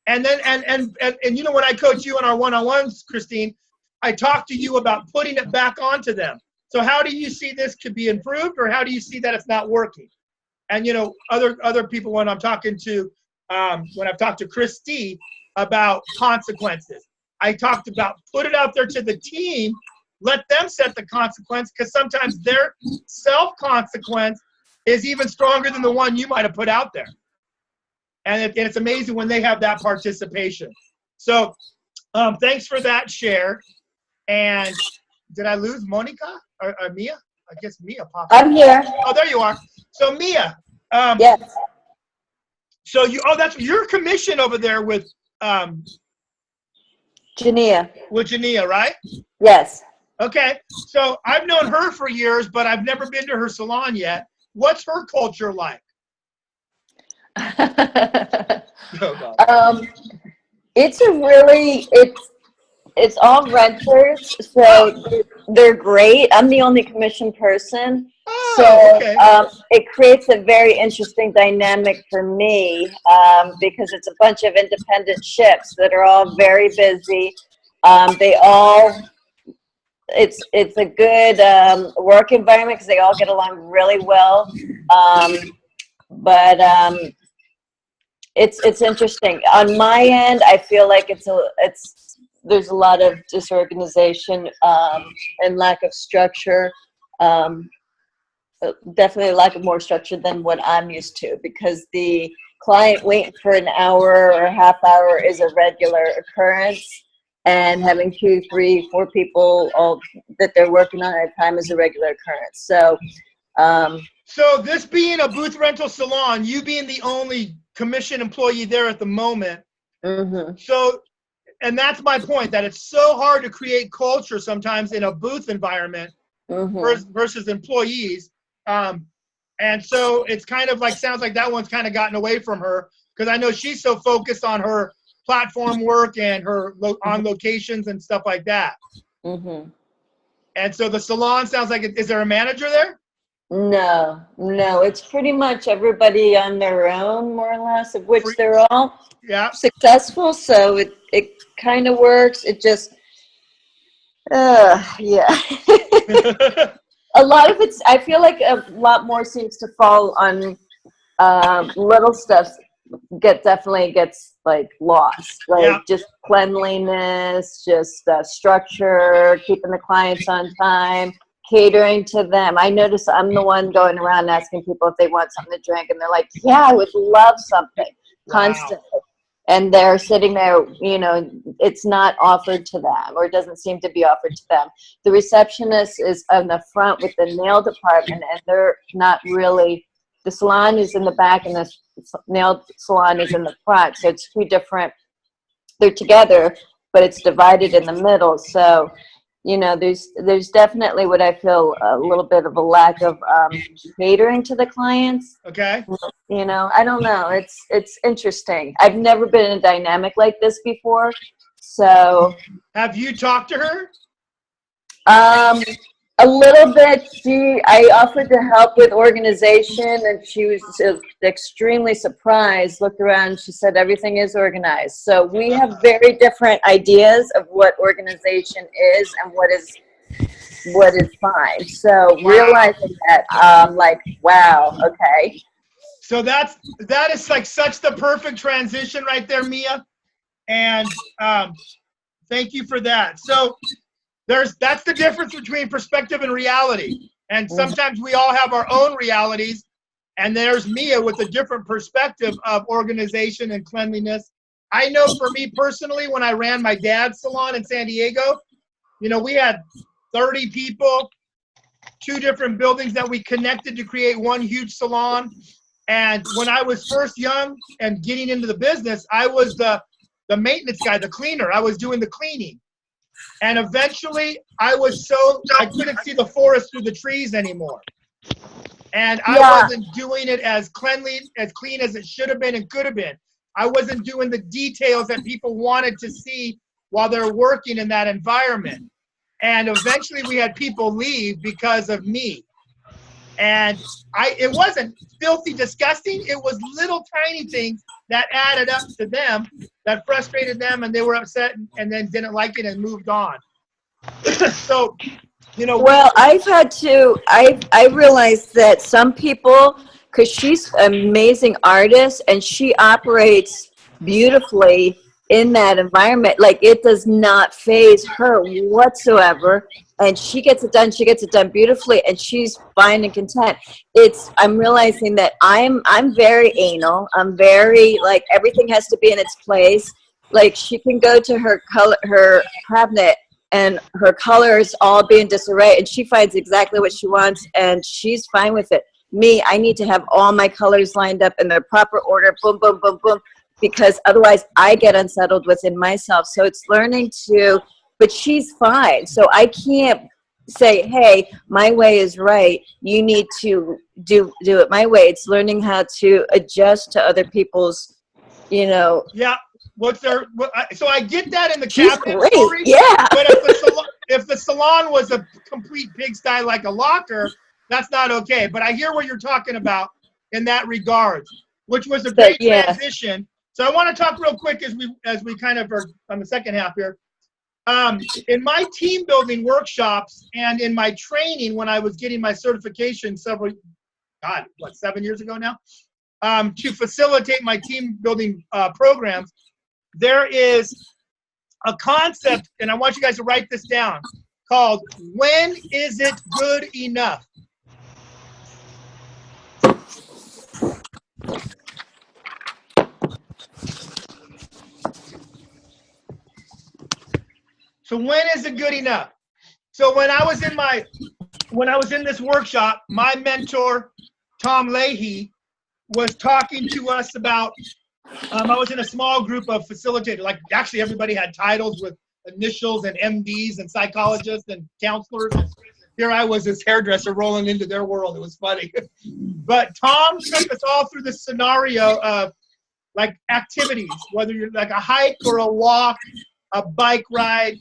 And then, and you know, when I coach you in our one-on-ones, Christine, I talk to you about putting it back onto them. So how do you see this could be improved, or how do you see that it's not working? And, you know, other people, when I'm talking to, when I've talked to Christy about consequences, I talked about put it out there to the team, let them set the consequence, because sometimes their self-consequence is even stronger than the one you might have put out there. And it's amazing when they have that participation. So thanks for that share. And did I lose Monica or Mia? I guess Mia popped up. I'm here. Oh, there you are. So Mia. Yes. So that's your commission over there with Jania. With Jania, right? Yes. Okay. So I've known her for years, but I've never been to her salon yet. What's her culture like? It's all renters, so they're great. I'm the only commission person, So okay. it creates a very interesting dynamic for me because it's a bunch of independent ships that are all very busy. They all, it's a good work environment because they all get along really well. But it's interesting. On my end, I feel like there's a lot of disorganization and lack of structure. Definitely a lack of more structure than what I'm used to, because the client waiting for an hour or a half hour is a regular occurrence, and having 2, 3, 4 people all that they're working on at a time is a regular occurrence. So so this being a booth rental salon, you being the only commission employee there at the moment, so, and that's my point, that it's so hard to create culture sometimes in a booth environment versus employees. And so it's kind of like, sounds like that one's kind of gotten away from her, because I know she's so focused on her platform work and her on locations and stuff like that. And so the salon sounds like, is there a manager there? No, it's pretty much everybody on their own, more or less, of which they're all successful. So it kind of works. It just, yeah. A lot of it's, I feel like a lot more seems to fall on little stuff. Definitely gets like lost, like just cleanliness, just structure, keeping the clients on time, catering to them. I notice I'm the one going around asking people if they want something to drink, and they're like, yeah, I would love something, constantly. And they're sitting there, you know, it's not offered to them, or it doesn't seem to be offered to them. The receptionist is on the front with the nail department, and they're not really, the salon is in the back and the nail salon is in the front. So it's 2 different, they're together, but it's divided in the middle. So, you know, there's definitely what I feel a little bit of a lack of catering to the clients. Okay. You know, I don't know. It's interesting. I've never been in a dynamic like this before. So. Have you talked to her? A little bit. I offered to help with organization, and she was extremely surprised. Looked around, she said everything is organized. So we have very different ideas of what organization is and what is fine. So realizing that, like, wow, okay. So that is like such the perfect transition right there, Mia. And thank you for that. So that's the difference between perspective and reality. And sometimes we all have our own realities, and there's Mia with a different perspective of organization and cleanliness. I know for me personally, when I ran my dad's salon in San Diego, you know, we had 30 people, 2 different buildings that we connected to create one huge salon. And when I was first young and getting into the business, I was the maintenance guy, the cleaner. I was doing the cleaning. And eventually I couldn't see the forest through the trees anymore. And I wasn't doing it as clean as it should have been and could have been. I wasn't doing the details that people wanted to see while they're working in that environment. And eventually we had people leave because of me. And it wasn't filthy disgusting. It was little tiny things that added up to them that frustrated them, and they were upset and then didn't like it and moved on. So, you know. Well, I realized that some people, because she's an amazing artist and she operates beautifully in that environment, like it does not faze her whatsoever. And she gets it done beautifully, and she's fine and content. I'm realizing that I'm very anal. I'm very, like, everything has to be in its place. Like, she can go to her cabinet and her colors all be in disarray, and she finds exactly what she wants, and she's fine with it. Me, I need to have all my colors lined up in the proper order, boom, boom, boom, boom, because otherwise I get unsettled within myself. So it's learning to, but she's fine. So I can't say, hey, my way is right. You need to do it my way. It's learning how to adjust to other people's, you know. Yeah. So I get that in the She's cabinet great. story. Yeah. But if the salon was a complete pigsty like a locker, that's not okay. But I hear what you're talking about in that regard, which was a great transition. So I want to talk real quick as we kind of are on the second half here. In my team building workshops and in my training when I was getting my certification 7 years ago now, to facilitate my team building programs, there is a concept, and I want you guys to write this down, called when is it good enough? So when is it good enough? So when I was in this workshop, my mentor, Tom Leahy, was talking to us about, I was in a small group of facilitators, like actually everybody had titles with initials and MDs and psychologists and counselors. Here I was, this hairdresser rolling into their world. It was funny. But Tom took us all through this scenario of like activities, whether you're like a hike or a walk, a bike ride,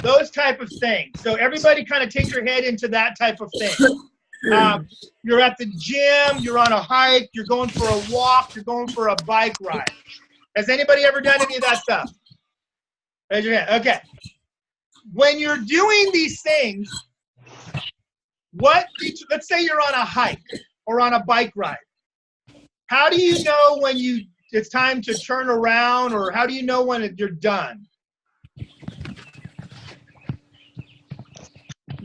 those type of things. So everybody kind of take your head into that type of thing. You're at the gym, you're on a hike, you're going for a walk, you're going for a bike ride. Has anybody ever done any of that stuff? Raise your hand. Okay. When you're doing these things, let's say you're on a hike or on a bike ride. How do you know when it's time to turn around, or how do you know when you're done?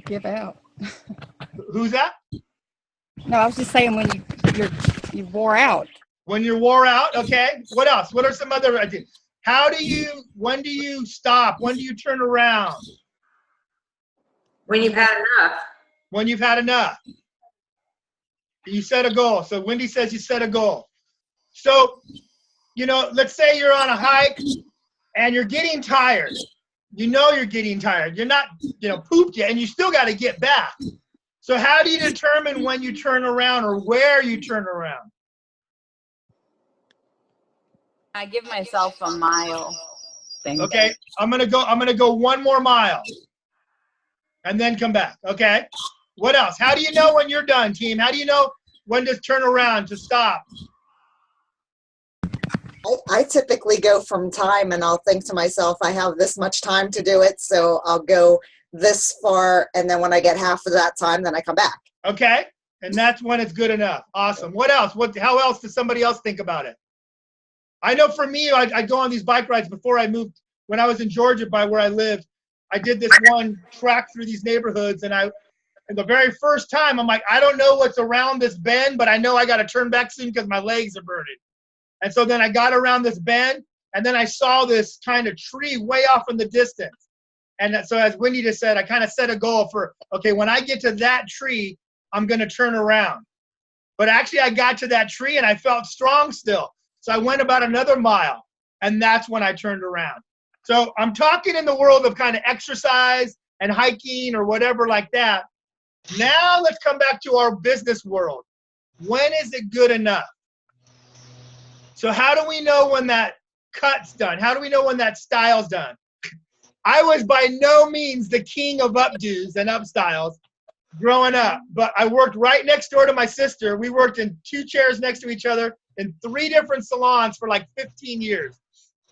Give out. Who's that? No, I was just saying when you wore out. When you're wore out, okay. What else? What are some other ideas? When do you stop? When do you turn around? When you've had enough. When you've had enough. You set a goal. So Wendy says you set a goal. So, let's say you're on a hike and you're getting tired. You know you're getting tired. You're not, pooped yet, and you still got to get back. So how do you determine when you turn around or where you turn around? I give myself a mile thing. Okay, I'm gonna go 1 more mile and then come back. Okay. What else? How do you know when you're done, team? How do you know when to turn around, to stop? I typically go from time, and I'll think to myself, I have this much time to do it, so I'll go this far, and then when I get half of that time, then I come back. Okay, and that's when it's good enough. Awesome. What else? How else does somebody else think about it? I know for me, I'd go on these bike rides before I moved. When I was in Georgia by where I lived, I did this one track through these neighborhoods, and the very first time, I'm like, I don't know what's around this bend, but I know I got to turn back soon because my legs are burning. And so then I got around this bend, and then I saw this kind of tree way off in the distance. And so as Wendy just said, I kind of set a goal for, okay, when I get to that tree, I'm going to turn around. But actually, I got to that tree, and I felt strong still. So I went about another mile, and that's when I turned around. So I'm talking in the world of kind of exercise and hiking or whatever like that. Now let's come back to our business world. When is it good enough? So how do we know when that cut's done? How do we know when that style's done? I was by no means the king of updos and upstyles growing up, but I worked right next door to my sister. We worked in 2 chairs next to each other in 3 different salons for like 15 years.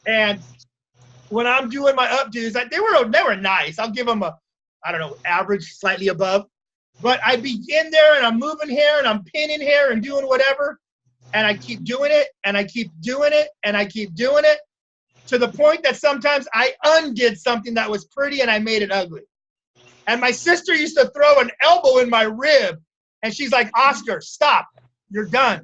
And when I'm doing my updos, they were nice. I'll give them average, slightly above. But I'd be in there and I'm moving hair and I'm pinning hair and doing whatever. And I keep doing it, and I keep doing it, and I keep doing it, to the point that sometimes I undid something that was pretty and I made it ugly. And my sister used to throw an elbow in my rib, and she's like, Oscar, stop, you're done.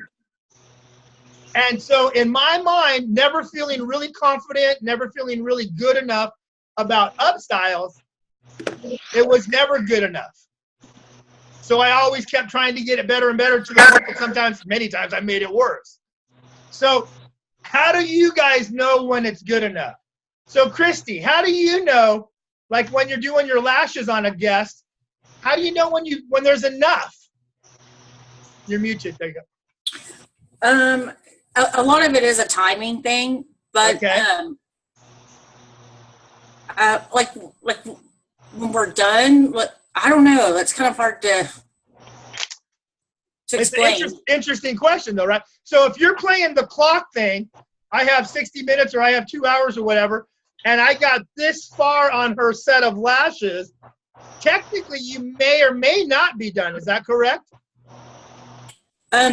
And so in my mind, never feeling really confident, never feeling really good enough about upstyles, it was never good enough. So I always kept trying to get it better and better, to the point that many times, I made it worse. So how do you guys know when it's good enough? So Christy, how do you know, like when you're doing your lashes on a guest, how do you know when there's enough? You're muted. There you go. A lot of it is a timing thing, but okay. Like when we're done, I don't know. It's kind of hard to. to It's explain. an interesting question, though, right? So if you're playing the clock thing, I have 60 minutes or I have 2 hours or whatever, and I got this far on her set of lashes, technically you may or may not be done. Is that correct?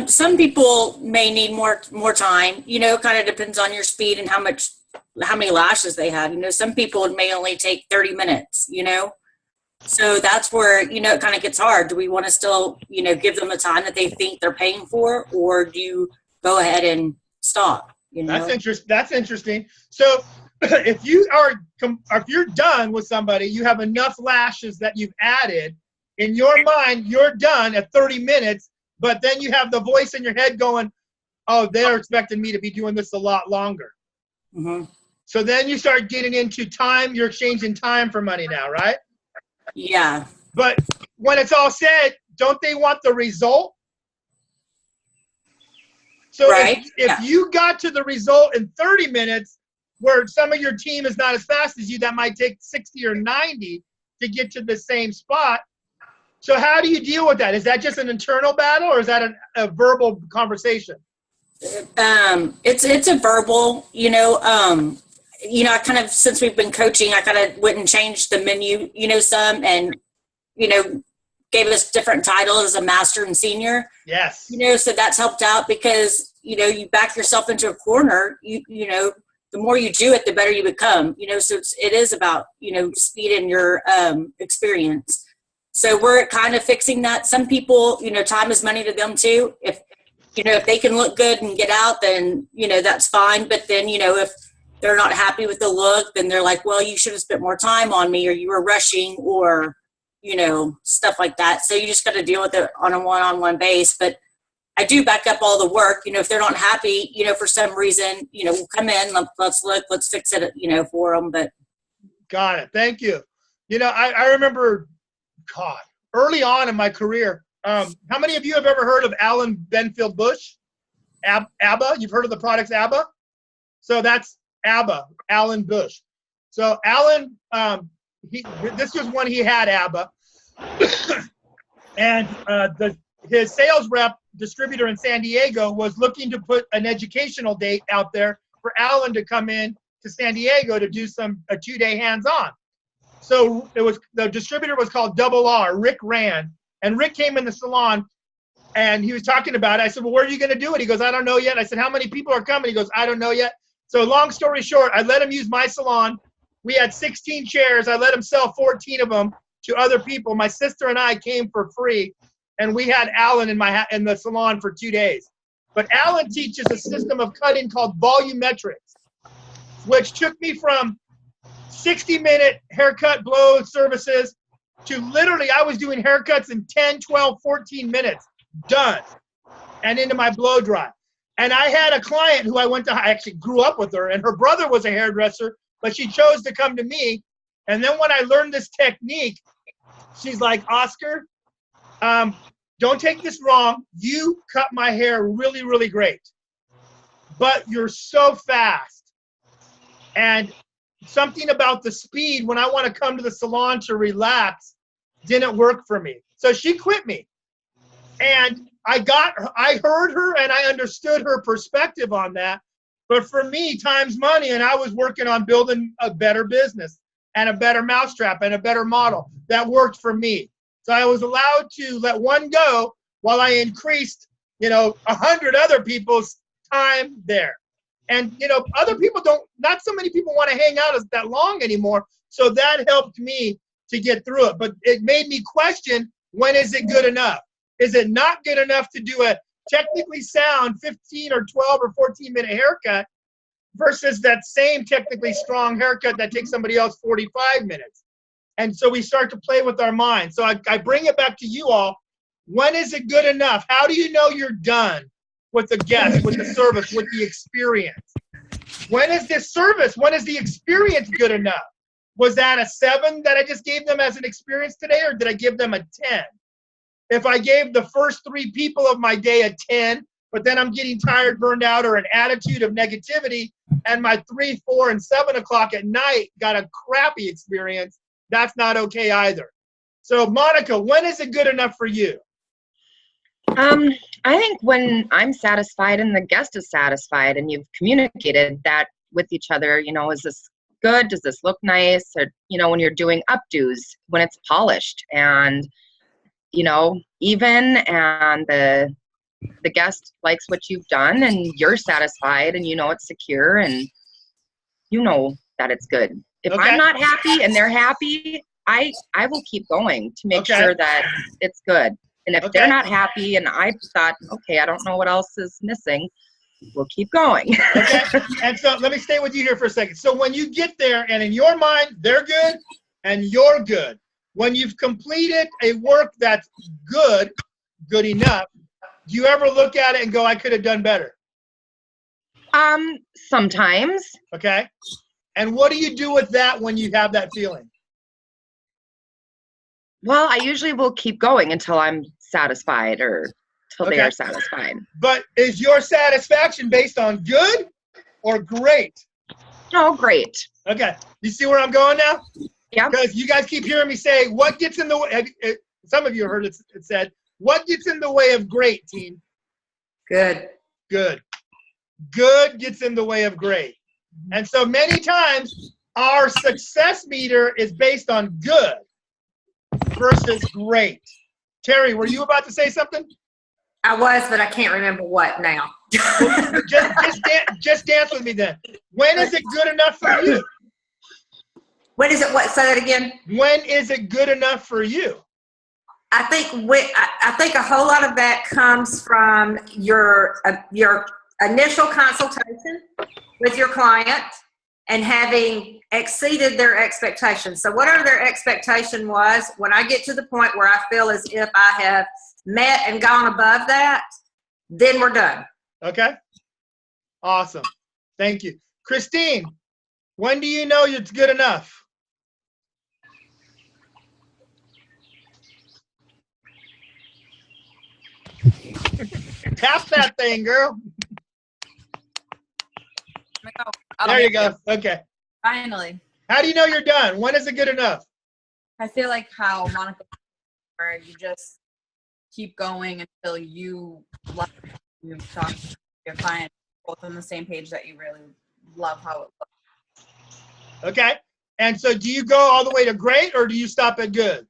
Some people may need more time. You know, kind of depends on your speed and how many lashes they have. You know, some people it may only take 30 minutes, you know. So that's where, you know, it kind of gets hard. Do we want to still, you know, give them the time that they think they're paying for, or do you go ahead and stop? You know? That's interesting. So if you're done with somebody, you have enough lashes that you've added, in your mind, you're done at 30 minutes, but then you have the voice in your head going, oh, they're expecting me to be doing this a lot longer. Mm-hmm. So then you start getting into time. You're exchanging time for money now, right? Yeah. But when it's all said, don't they want the result? So right. if you got to the result in 30 minutes, where some of your team is not as fast as you, that might take 60 or 90 to get to the same spot. So how do you deal with that? Is that just an internal battle, or is that a verbal conversation? It's a verbal, you know, I kind of, since we've been coaching, I kind of went and changed the menu, you know, some, and, you know, gave us different titles as a master and senior. Yes. You know, so that's helped out because, you know, you back yourself into a corner, you know, the more you do it, the better you become, you know, so it is about, you know, speed and your experience. So we're kind of fixing that. Some people, you know, time is money to them too. If, you know, if they can look good and get out, then, you know, that's fine. But then, you know, if they're not happy with the look, then they're like, well, you should have spent more time on me, or you were rushing, or, you know, stuff like that. So you just got to deal with it on a one-on-one base. But I do back up all the work. You know, if they're not happy, you know, for some reason, you know, we'll come in, let's look, let's fix it, you know, for them. But got it. Thank you. You know, I remember, God, early on in my career, how many of you have ever heard of Alan Benfield Bush? ABBA? You've heard of the products ABBA? So that's ABBA, Alan Bush. So Alan, this was when he had ABBA. And his sales rep distributor in San Diego was looking to put an educational date out there for Alan to come in to San Diego to do a 2-day hands-on. So the distributor was called Double R, Rick Rand. And Rick came in the salon and he was talking about it. I said, well, where are you going to do it? He goes, I don't know yet. I said, how many people are coming? He goes, I don't know yet. So long story short, I let him use my salon. We had 16 chairs. I let him sell 14 of them to other people. My sister and I came for free, and we had Alan in the salon for 2 days. But Alan teaches a system of cutting called volumetrics, which took me from 60-minute haircut blow services to literally I was doing haircuts in 10, 12, 14 minutes, done, and into my blow dry. And I had a client who I actually grew up with her, and her brother was a hairdresser, but she chose to come to me. And then when I learned this technique, she's like, Oscar, don't take this wrong. You cut my hair really, really great, but you're so fast. And something about the speed when I want to come to the salon to relax didn't work for me. So she quit me. And I heard her and I understood her perspective on that. But for me, time's money, and I was working on building a better business and a better mousetrap and a better model that worked for me. So I was allowed to let one go while I increased, 100 other people's time there. And, other people not so many people want to hang out that long anymore. So that helped me to get through it. But it made me question, when is it good enough? Is it not good enough to do a technically sound 15 or 12 or 14-minute haircut versus that same technically strong haircut that takes somebody else 45 minutes? And so we start to play with our minds. So I bring it back to you all. When is it good enough? How do you know you're done with the guest, with the service, with the experience? When is this service, when is the experience good enough? Was that a 7 that I just gave them as an experience today, or did I give them a 10? If I gave the first 3 people of my day a 10, but then I'm getting tired, burned out, or an attitude of negativity, and my 3, 4, and 7 o'clock at night got a crappy experience, that's not okay either. So Monica, when is it good enough for you? I think when I'm satisfied and the guest is satisfied and you've communicated that with each other, is this good? Does this look nice? Or, when you're doing updos, when it's polished and, even, and the guest likes what you've done and you're satisfied and it's secure and that it's good. If I'm not happy and they're happy, I will keep going to make sure that it's good. And if they're not happy and I thought, okay, I don't know what else is missing, we'll keep going. Okay. And so let me stay with you here for a second. So when you get there and in your mind, they're good and you're good, when you've completed a work that's good enough, do you ever look at it and go, I could have done better? Sometimes. Okay. And what do you do with that when you have that feeling? Well, I usually will keep going until I'm satisfied or till they are satisfied. But is your satisfaction based on good or great? Oh, great. Okay. You see where I'm going now? Yeah. Because you guys keep hearing me say, what gets in the way? Some of you heard it said, what gets in the way of great, team? Good. Good. Good gets in the way of great. And so many times our success meter is based on good versus great. Terry, were you about to say something? I was, but I can't remember what now. just dance with me then. When is it good enough for you? When is it what? Say that again. When is it good enough for you? I think a whole lot of that comes from your initial consultation with your client and having exceeded their expectations. So whatever their expectation was, when I get to the point where I feel as if I have met and gone above that, then we're done. Okay. Awesome. Thank you. Christine, when do you know it's good enough? Tap that thing, girl. There you go. Okay. Finally. How do you know you're done? When is it good enough? I feel like how Monica, where you just keep going until you love, you talk to your client both on the same page that you really love how it looks. Okay. And so do you go all the way to great or do you stop at good?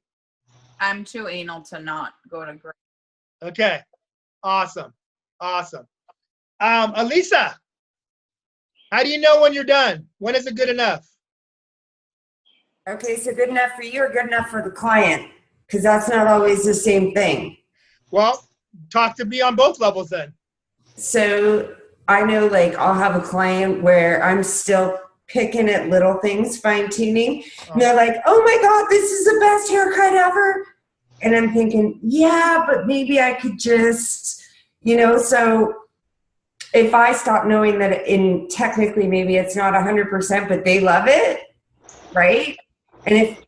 I'm too anal to not go to great. Okay. Awesome. Awesome. Elisa, how do you know when you're done? When is it good enough? Okay, so good enough for you or good enough for the client? Because that's not always the same thing. Well, talk to me on both levels then. So I know, like, I'll have a client where I'm still picking at little things, fine tuning. And they're like, oh my God, this is the best haircut ever. And I'm thinking, yeah, but maybe I could just, so if I stop knowing that technically maybe it's not 100%, but they love it, right? And if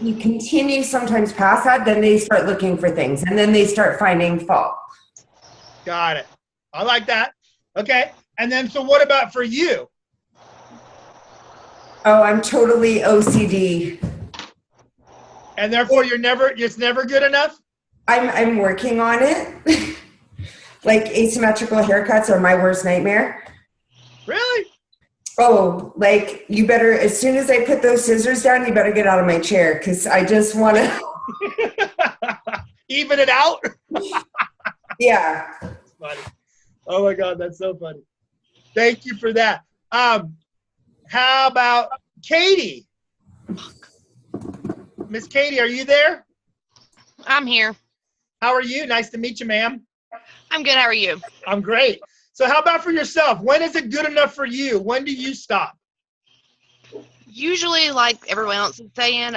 you continue sometimes past that, then they start looking for things and then they start finding fault. Got it. I like that. Okay. And then, so what about for you? Oh, I'm totally OCD. And therefore it's never good enough? I'm working on it. Like asymmetrical haircuts are my worst nightmare. Really? Oh, like you better, as soon as I put those scissors down, you better get out of my chair because I just want to even it out. Yeah. That's funny. Oh my God, that's so funny. Thank you for that. How about Katie? Miss Katie, are you there? I'm here. How are you? Nice to meet you, ma'am. I'm good. How are you? I'm great. So how about for yourself? When is it good enough for you? When do you stop? Usually, like everyone else is saying,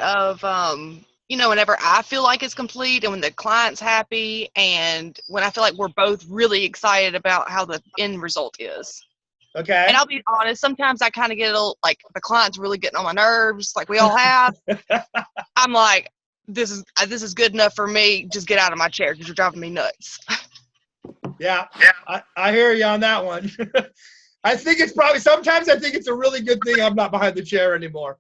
whenever I feel like it's complete and when the client's happy and when I feel like we're both really excited about how the end result is. Okay. And I'll be honest, sometimes I kind of get a little, like, the client's really getting on my nerves, like we all have. I'm like, this is good enough for me. Just get out of my chair because you're driving me nuts. Yeah, I hear you on that one. I think sometimes I think it's a really good thing I'm not behind the chair anymore.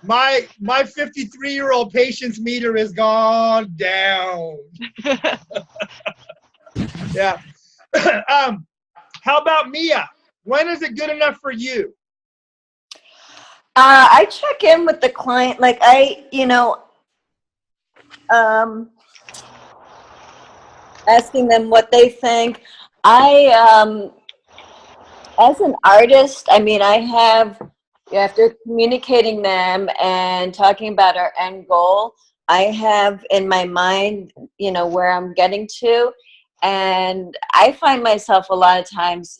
My 53-year-old patience meter is gone down. Yeah. How about Mia? When is it good enough for you? I check in with the client, like asking them what they think. As an artist, I mean, after communicating them and talking about our end goal, I have in my mind, where I'm getting to. And I find myself a lot of times,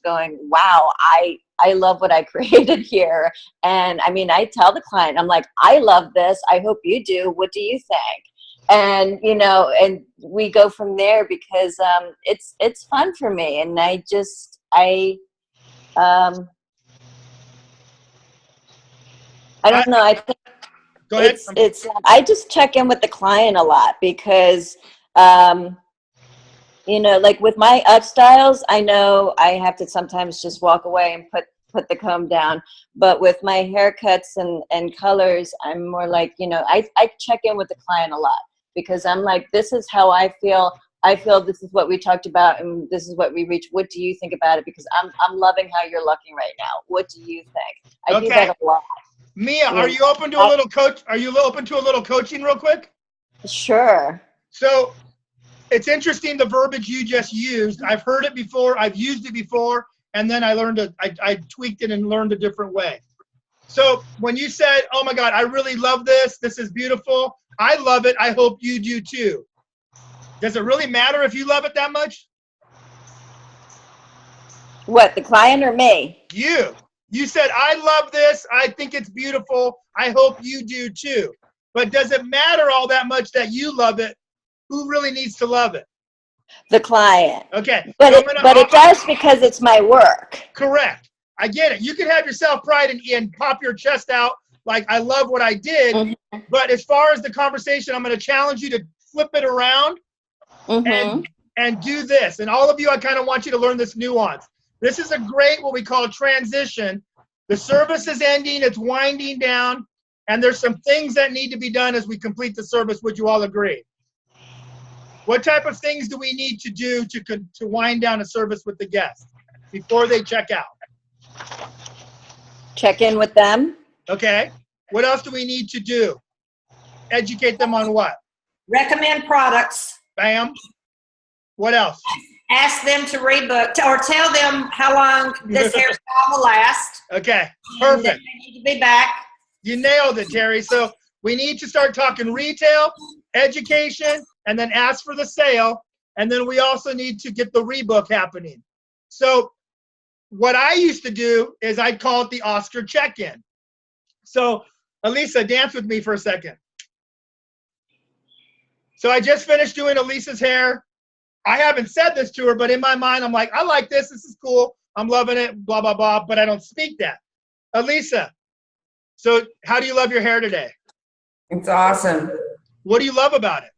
going, wow, I love what I created here. And I mean, I tell the client, I'm like, I love this. I hope you do. What do you think? And, and we go from there because it's fun for me. And I don't know. I think Go ahead. I just check in with the client a lot because, like with my up styles, I know I have to sometimes just walk away and put the comb down. But with my haircuts and colors, I'm more like, I check in with the client a lot because I'm like, this is how I feel. I feel this is what we talked about and this is what we reached. What do you think about it? Because I'm loving how you're looking right now. What do you think? I do that a lot. Mia, are you open to a little coach? Are you open to a little coaching real quick? Sure. So it's interesting the verbiage you just used. I've heard it before. I've used it before. And then I tweaked it and learned a different way. So when you said, oh my God, I really love this. This is beautiful. I love it. I hope you do too. Does it really matter if you love it that much? What, the client or me? You. You said, I love this. I think it's beautiful. I hope you do too. But does it matter all that much that you love it? Who really needs to love it? The client. Okay. But it does because it's my work. Correct. I get it. You can have your self-pride and pop your chest out like, I love what I did. Mm-hmm. But as far as the conversation, I'm going to challenge you to flip it around and do this. And all of you, I kind of want you to learn this nuance. This is a great, what we call transition. The service is ending. It's winding down. And there's some things that need to be done as we complete the service. Would you all agree? What type of things do we need to do to wind down a service with the guest before they check out? Check in with them. Okay. What else do we need to do? Educate them on what? Recommend products. Bam. What else? Ask them to rebook or tell them how long this hairstyle will last. Okay. Perfect. They need to be back. You nailed it, Terry. So we need to start talking retail, education, and then ask for the sale. And then we also need to get the rebook happening. So what I used to do is I'd call it the Oscar check-in. So Elisa, dance with me for a second. So I just finished doing Elisa's hair. I haven't said this to her, but in my mind, I'm like, I like this. This is cool. I'm loving it, blah, blah, blah. But I don't speak that. Elisa, so how do you love your hair today? It's awesome. What do you love about it?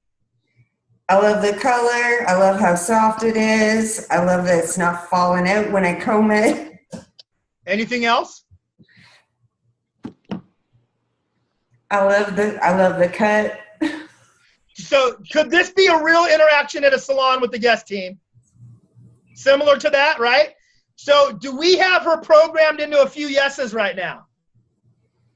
I love the color. I love how soft it is. I love that it's not falling out when I comb it. Anything else? I love the cut. So could this be a real interaction at a salon with the guest team? Similar to that, right? So do we have her programmed into a few yeses right now?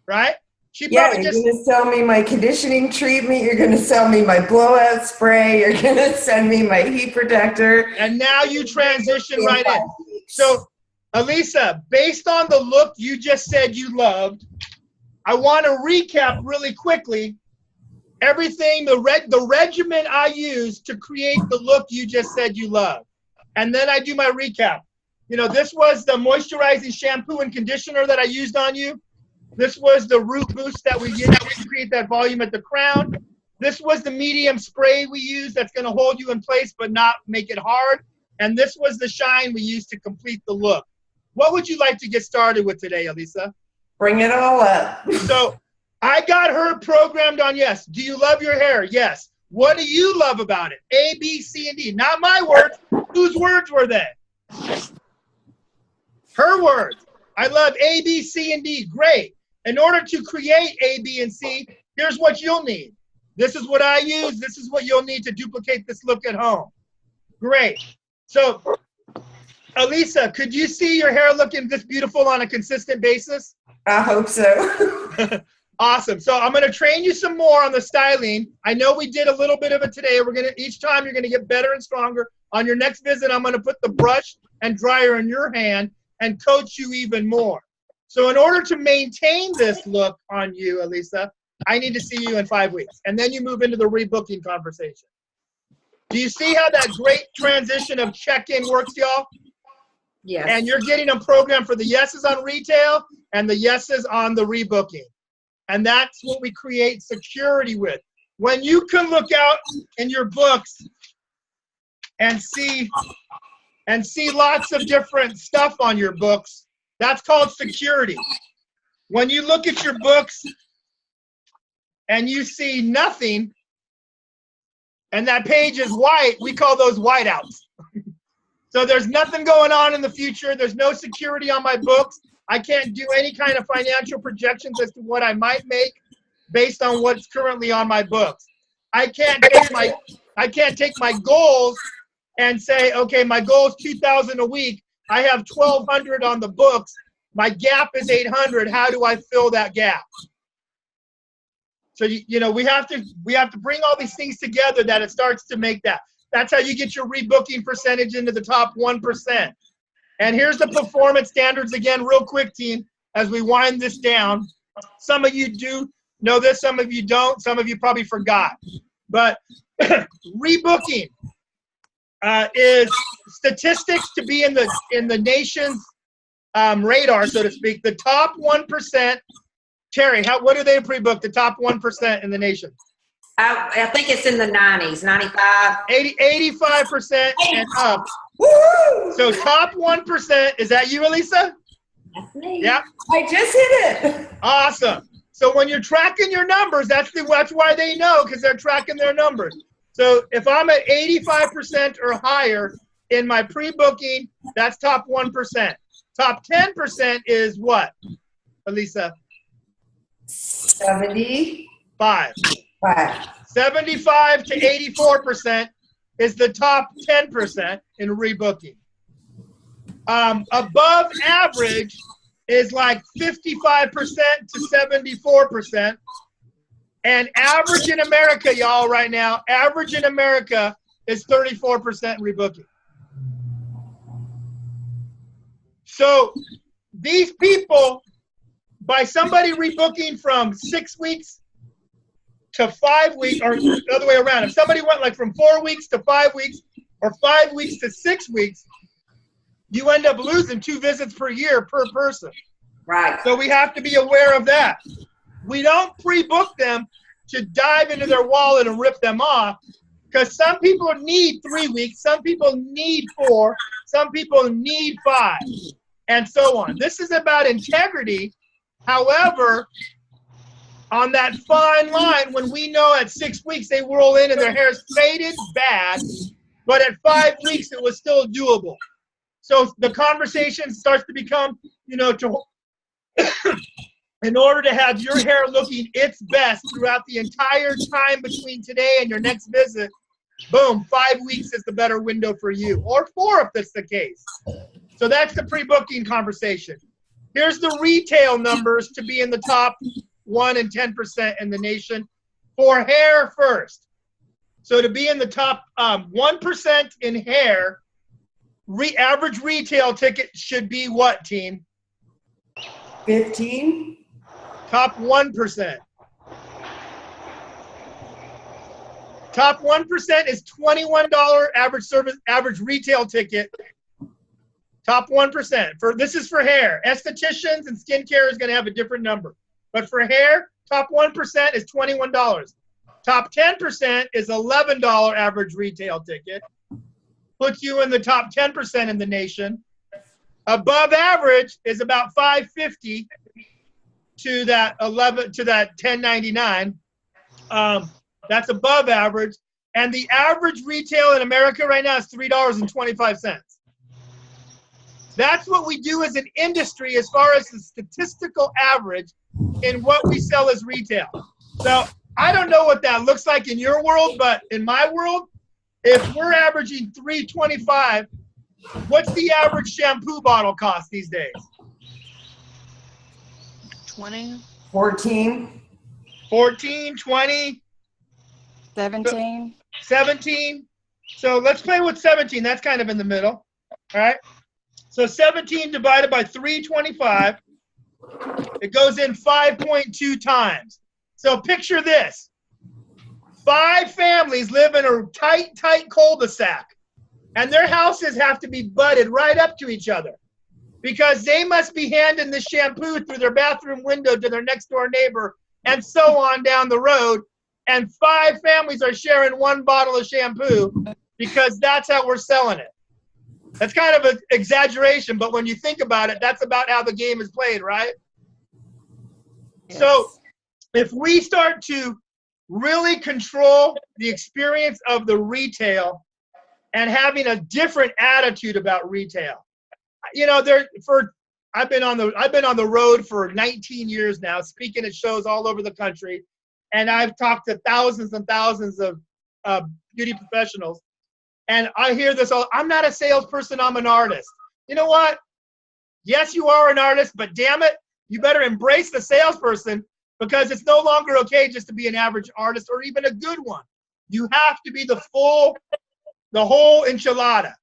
Right? You're going to sell me my conditioning treatment. You're going to sell me my blowout spray. You're going to send me my heat protector. And now you transition right in. So, Elisa, based on the look you just said you loved, I want to recap really quickly everything, the regimen I used to create the look you just said you love. And then I do my recap. You know, this was the moisturizing shampoo and conditioner that I used on you. This was the root boost that we used to create that volume at the crown. This was the medium spray we used that's going to hold you in place but not make it hard. And this was the shine we used to complete the look. What would you like to get started with today, Elisa? Bring it all up. So I got her programmed on yes. Do you love your hair? Yes. What do you love about it? A, B, C, and D. Not my words. Whose words were they? Her words. I love A, B, C, and D. Great. In order to create A, B, and C, here's what you'll need. This is what I use. This is what you'll need to duplicate this look at home. Great. So, Elisa, could you see your hair looking this beautiful on a consistent basis? I hope so. Awesome. So I'm going to train you some more on the styling. I know we did a little bit of it today. Each time you're going to get better and stronger. On your next visit, I'm going to put the brush and dryer in your hand and coach you even more. So in order to maintain this look on you, Elisa, I need to see you in 5 weeks. And then you move into the rebooking conversation. Do you see how that great transition of check-in works, y'all? Yes. And you're getting a program for the yeses on retail and the yeses on the rebooking. And that's what we create security with. When you can look out in your books and see lots of different stuff on your books, that's called security. When you look at your books and you see nothing, and that page is white, we call those whiteouts. So there's nothing going on in the future. There's no security on my books. I can't do any kind of financial projections as to what I might make based on what's currently on my books. I can't take my goals and say, okay, my goal is 2,000 a week. I have 1,200 on the books. My gap is 800. How do I fill that gap? So you know, we have to bring all these things together that it starts to make that. That's how you get your rebooking percentage into the top 1%. And here's the performance standards again, real quick, team, as we wind this down. Some of you do know this, some of you don't, some of you probably forgot. But rebooking is statistics to be in the nation's radar, so to speak. The top 1%. Terry, what do they pre-book? The top 1% in the nation. I think it's in the 90s, 95. 85% and up. Woo! So top 1%, is that you, Elisa? That's me. Yeah. I just hit it. Awesome. So when you're tracking your numbers, that's why they know, because they're tracking their numbers. So if I'm at 85% or higher in my pre-booking, that's top 1%. Top 10% is what, Elisa? 75. 75 to 84% is the top 10% in rebooking. Above average is like 55% to 74%. And average in America, y'all, right now, average in America is 34% rebooking. So these people, by somebody rebooking from 6 weeks to 5 weeks, or the other way around, if somebody went like from 4 weeks to 5 weeks, or 5 weeks to 6 weeks, you end up losing 2 visits per year per person. Right. So we have to be aware of that. We don't pre-book them to dive into their wallet and rip them off, because some people need 3 weeks, some people need 4, some people need 5, and so on. This is about integrity. However, on that fine line, when we know at 6 weeks they roll in and their hair is faded bad, but at 5 weeks it was still doable. So the conversation starts to become, you know, in order to have your hair looking its best throughout the entire time between today and your next visit, boom, 5 weeks is the better window for you, or 4 if that's the case. So that's the pre-booking conversation. Here's the retail numbers to be in the top 1 and 10% in the nation for hair first. So to be in the top 1% in hair, average retail ticket should be what, team? 15. Top 1%. Top 1% is $21 average retail ticket. Top 1%. This is for hair. Estheticians and skincare is going to have a different number. But for hair, top 1% is $21. Top 10% is $11 average retail ticket. Puts you in the top 10% in the nation. Above average is about $5.50 to that $10.99. That's above average. And the average retail in America right now is $3.25. That's what we do as an industry as far as the statistical average in what we sell as retail. So I don't know what that looks like in your world, but in my world, if we're averaging $3.25, what's the average shampoo bottle cost these days? 20. 14. 14, 20. 17. 17. So let's play with 17. That's kind of in the middle. All right. So 17 divided by 325, it goes in 5.2 times. So picture this. 5 families live in a tight cul-de-sac, and their houses have to be butted right up to each other because they must be handing the shampoo through their bathroom window to their next door neighbor and so on down the road. And 5 families are sharing 1 bottle of shampoo because that's how we're selling it. That's kind of an exaggeration, but when you think about it, that's about how the game is played, right? Yes. So if we start to really control the experience of the retail and having a different attitude about retail, you know, I've been on the road for 19 years now, speaking at shows all over the country, and I've talked to thousands and thousands of beauty professionals, and I hear this all. I'm not a salesperson. I'm an artist. You know what? Yes, you are an artist, but damn it, you better embrace the salesperson because it's no longer okay just to be an average artist or even a good one. You have to be the whole enchilada,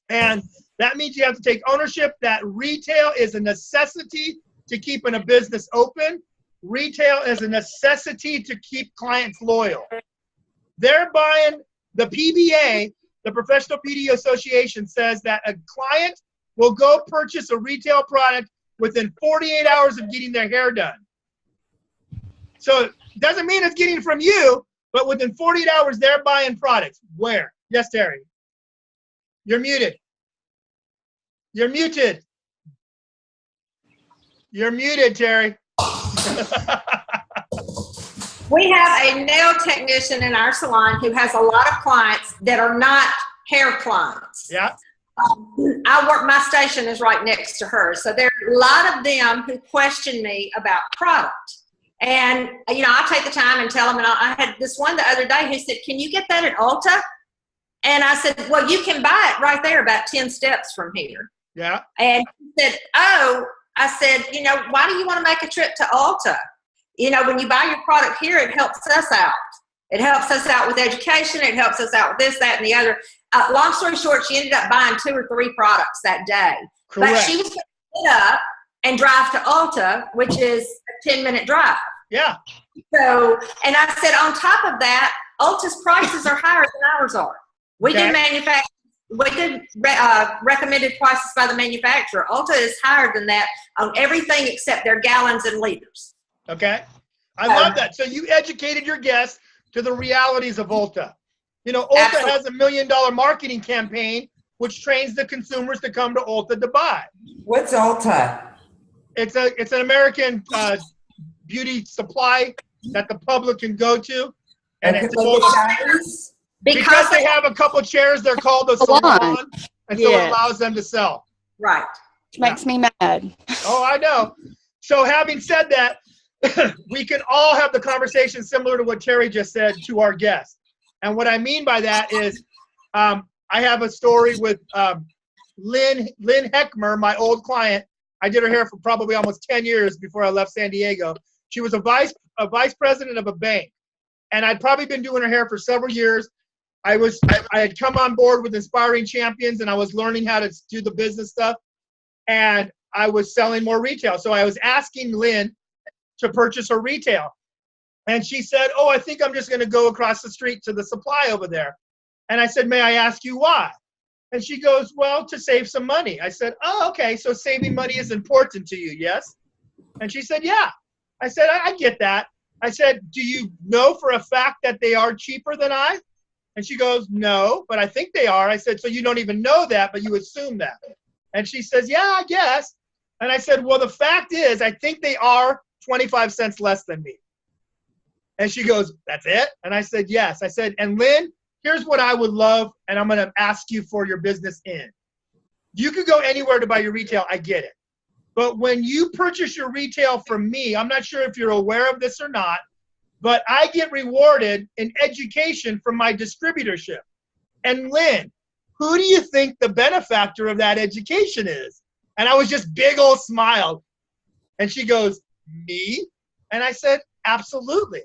and that means you have to take ownership that retail is a necessity to keeping a business open. Retail is a necessity to keep clients loyal. They're buying the PBA, the Professional Beauty Association says that a client will go purchase a retail product within 48 hours of getting their hair done. So it doesn't mean it's getting from you, but within 48 hours, they're buying products. Where? Yes, Terry. You're muted. You're muted. You're muted, Terry. We have a nail technician in our salon who has a lot of clients that are not hair clients. Yeah. My station is right next to hers. So there are a lot of them who question me about product. And, you know, I take the time and tell them, and I had this one the other day who said, can you get that at Ulta? And I said, well, you can buy it right there about 10 steps from here. Yeah. And he said, oh, I said, you know, why do you want to make a trip to Ulta? You know, when you buy your product here, it helps us out. It helps us out with education. It helps us out with this, that, and the other. Long story short, she ended up buying 2 or 3 products that day. Correct. But she was going to get up and drive to Ulta, which is a 10-minute drive. Yeah. So, and I said, on top of that, Ulta's prices are higher than ours are. We do manufacture. We do recommended prices by the manufacturer. Ulta is higher than that on everything except their gallons and liters. Okay. I love that. So you educated your guests to the realities of Ulta. You know, Ulta Absolutely. has $1 million marketing campaign which trains the consumers to come to Ulta to buy. What's Ulta? It's an American beauty supply that the public can go to. And it's because they have a couple chairs, they're called a salon, and so it allows them to sell. Right. Which makes me mad. Oh, I know. So having said that, we can all have the conversation similar to what Terry just said to our guests. And what I mean by that is I have a story with Lynn Heckmer, my old client. I did her hair for probably almost 10 years before I left San Diego. She was a vice president of a bank. And I'd probably been doing her hair for several years. I had come on board with Inspiring Champions, and I was learning how to do the business stuff. And I was selling more retail. So I was asking Lynn to purchase her retail. And she said, oh, I think I'm just going to go across the street to the supply over there. And I said, may I ask you why? And she goes, well, to save some money. I said, oh, okay. So saving money is important to you, yes? And she said, yeah. I said, I get that. I said, do you know for a fact that they are cheaper than I? And she goes, no, but I think they are. I said, so you don't even know that, but you assume that. And she says, yeah, I guess. And I said, well, the fact is, I think they are 25 cents less than me. And she goes, that's it? And I said, yes. I said, and Lynn, here's what I would love, and I'm going to ask you for your business in. You could go anywhere to buy your retail. I get it. But when you purchase your retail from me, I'm not sure if you're aware of this or not, but I get rewarded in education from my distributorship. and Lynn, who do you think the benefactor of that education is? And I was just big old smile. And she goes, me? And I said, absolutely.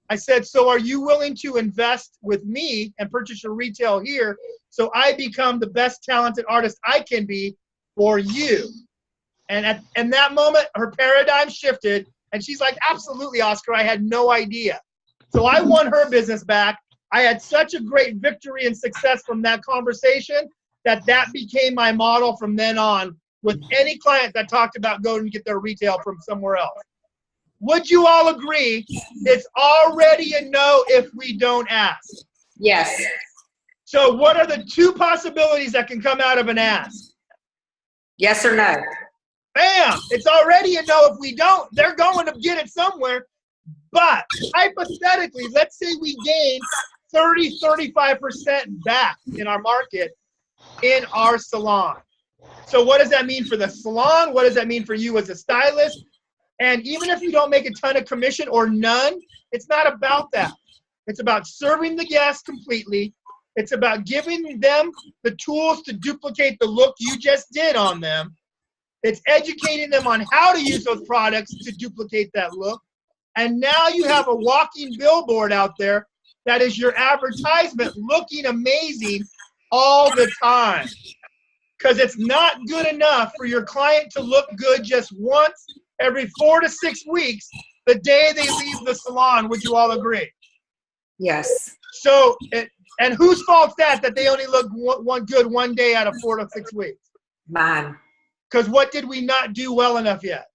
I said, so are you willing to invest with me and purchase your retail here so I become the best talented artist I can be for you? And in that moment, her paradigm shifted. And she's like, absolutely, Oscar. I had no idea. So I won her business back. I had such a great victory and success from that conversation that became my model from then on with any client that talked about going to get their retail from somewhere else. Would you all agree it's already a no if we don't ask? Yes. So what are the two possibilities that can come out of an ask? Yes or no? Bam! It's already a no if we don't. They're going to get it somewhere. But hypothetically, let's say we gain 30, 35% back in our market in our salon. So what does that mean for the salon? What does that mean for you as a stylist? And even if you don't make a ton of commission or none, it's not about that. It's about serving the guests completely. It's about giving them the tools to duplicate the look you just did on them. It's educating them on how to use those products to duplicate that look. And now you have a walking billboard out there that is your advertisement looking amazing all the time. Because it's not good enough for your client to look good just once every 4 to 6 weeks the day they leave the salon. Would you all agree? Yes. So, and whose fault's that they only look good one day out of 4 to 6 weeks? Mine. Because what did we not do well enough yet?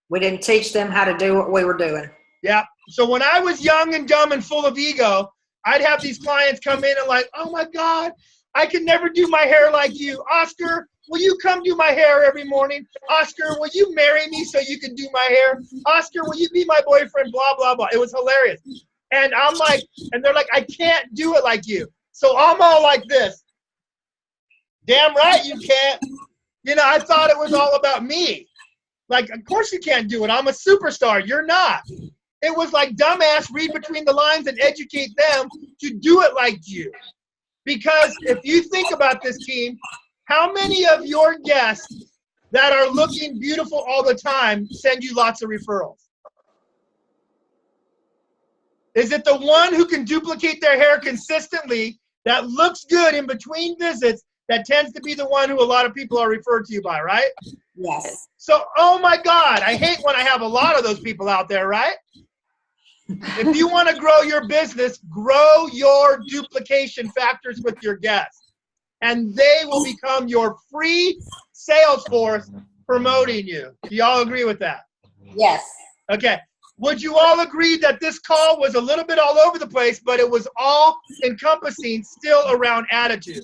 We didn't teach them how to do what we were doing. Yeah. So when I was young and dumb and full of ego, I'd have these clients come in and like, oh my God, I can never do my hair like you. Oscar, will you come do my hair every morning? Oscar, will you marry me so you can do my hair? Oscar, will you be my boyfriend? Blah, blah, blah. It was hilarious. And I'm like, and they're like, I can't do it like you. So I'm all like this. Damn right you can't. You know, I thought it was all about me. Like, of course you can't do it. I'm a superstar. You're not. It was like, dumbass, read between the lines and educate them to do it like you. Because if you think about this, team, how many of your guests that are looking beautiful all the time send you lots of referrals? Is it the one who can duplicate their hair consistently, that looks good in between visits, that tends to be the one who a lot of people are referred to you by, right? Yes. So, oh my God, I hate when I have a lot of those people out there, right? If you want to grow your business, grow your duplication factors with your guests. And they will become your free sales force promoting you. Do y'all agree with that? Yes. Okay. Would you all agree that this call was a little bit all over the place, but it was all encompassing still around attitude?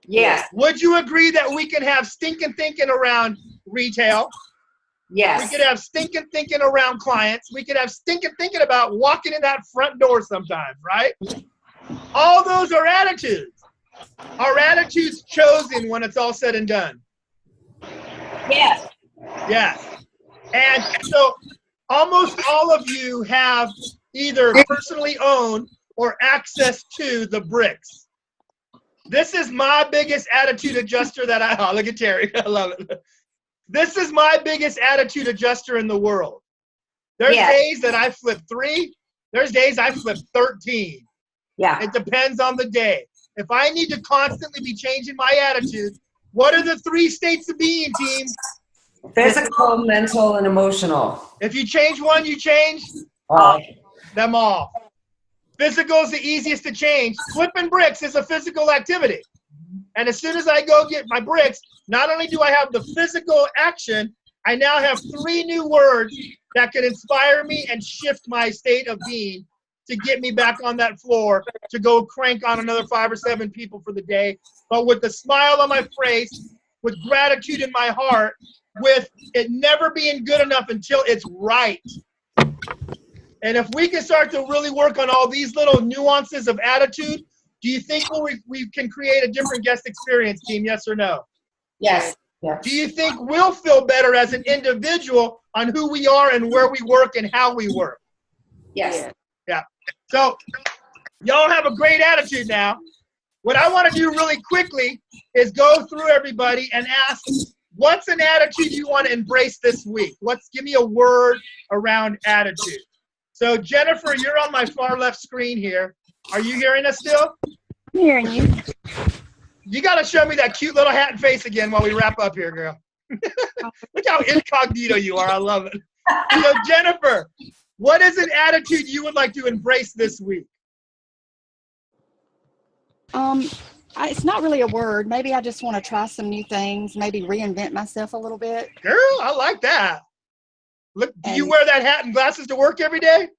Yes. Would you agree that we can have stinking thinking around retail? Yes. We could have stinking thinking around clients. We could have stinking thinking about walking in that front door sometimes, right? All those are attitudes. Are attitudes chosen when it's all said and done? Yes. Yes. And so almost all of you have either personally owned or access to the bricks. This is my biggest attitude adjuster that I, oh, look at Terry, I love it. This is my biggest attitude adjuster in the world. There's days that I flip 3, there's days I flip 13. Yeah. It depends on the day. If I need to constantly be changing my attitude, what are the 3 states of being, team? Physical, mental, and emotional. If you change one, you change them all. Physical is the easiest to change. Flipping bricks is a physical activity. And as soon as I go get my bricks, not only do I have the physical action, I now have 3 new words that can inspire me and shift my state of being to get me back on that floor to go crank on another 5 or 7 people for the day, but with a smile on my face, with gratitude in my heart, with it never being good enough until it's right. And if we can start to really work on all these little nuances of attitude, do you think we can create a different guest experience, team? Yes or no? Yes. Do you think we'll feel better as an individual on who we are and where we work and how we work? Yes. Yeah. So y'all have a great attitude now. What I want to do really quickly is go through everybody and ask, what's an attitude you want to embrace this week? Give me a word around attitude. So Jennifer, you're on my far left screen here. Are you hearing us still? I'm hearing you. You got to show me that cute little hat and face again while we wrap up here, girl. Look how incognito you are. I love it. So Jennifer, what is an attitude you would like to embrace this week? It's not really a word. Maybe I just want to try some new things, maybe reinvent myself a little bit. Girl, I like that. Look, do you wear that hat and glasses to work every day?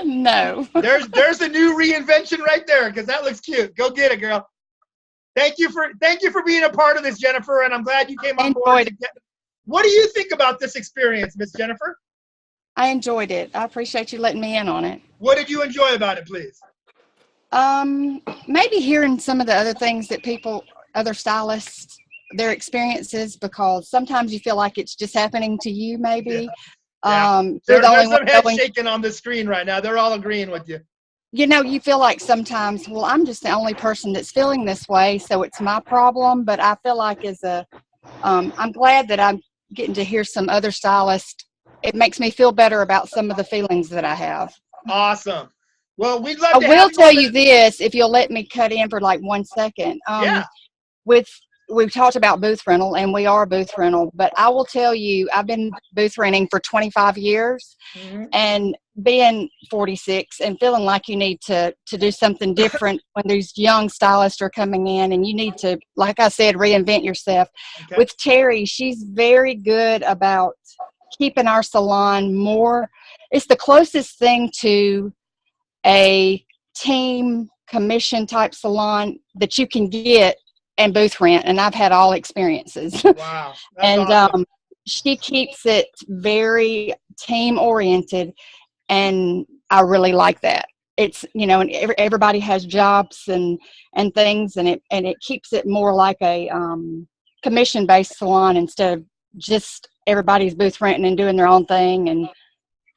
No. There's a new reinvention right there, because that looks cute. Go get it, girl. Thank you for being a part of this, Jennifer, and I'm glad you came on board. What do you think about this experience, Miss Jennifer? I enjoyed it. I appreciate you letting me in on it. What did you enjoy about it, please? Maybe hearing some of the other things that other stylists, their experiences, because sometimes you feel like it's just happening to you, maybe. Yeah. You're the only there's some one heads shaking on the screen right now. They're all agreeing with you. You know, you feel like sometimes, well, I'm just the only person that's feeling this way, so it's my problem. But I feel like I'm glad that I'm getting to hear some other stylists. It makes me feel better about some of the feelings that I have. Awesome. Well, we'd love to I will tell you this, if you'll let me cut in for like 1 second. Yeah. We've talked about booth rental, and we are booth rental, but I will tell you, I've been booth renting for 25 years, and being 46 and feeling like you need to do something different when these young stylists are coming in, and you need to, like I said, reinvent yourself. Okay. With Terry, she's very good about keeping our salon more. It's the closest thing to a team commission type salon that you can get and booth rent, and I've had all experiences. Wow. That's awesome. She keeps it very team oriented, and I really like that. It's, you know, and everybody has jobs and things, and it keeps it more like a commission based salon instead of just everybody's booth renting and doing their own thing, and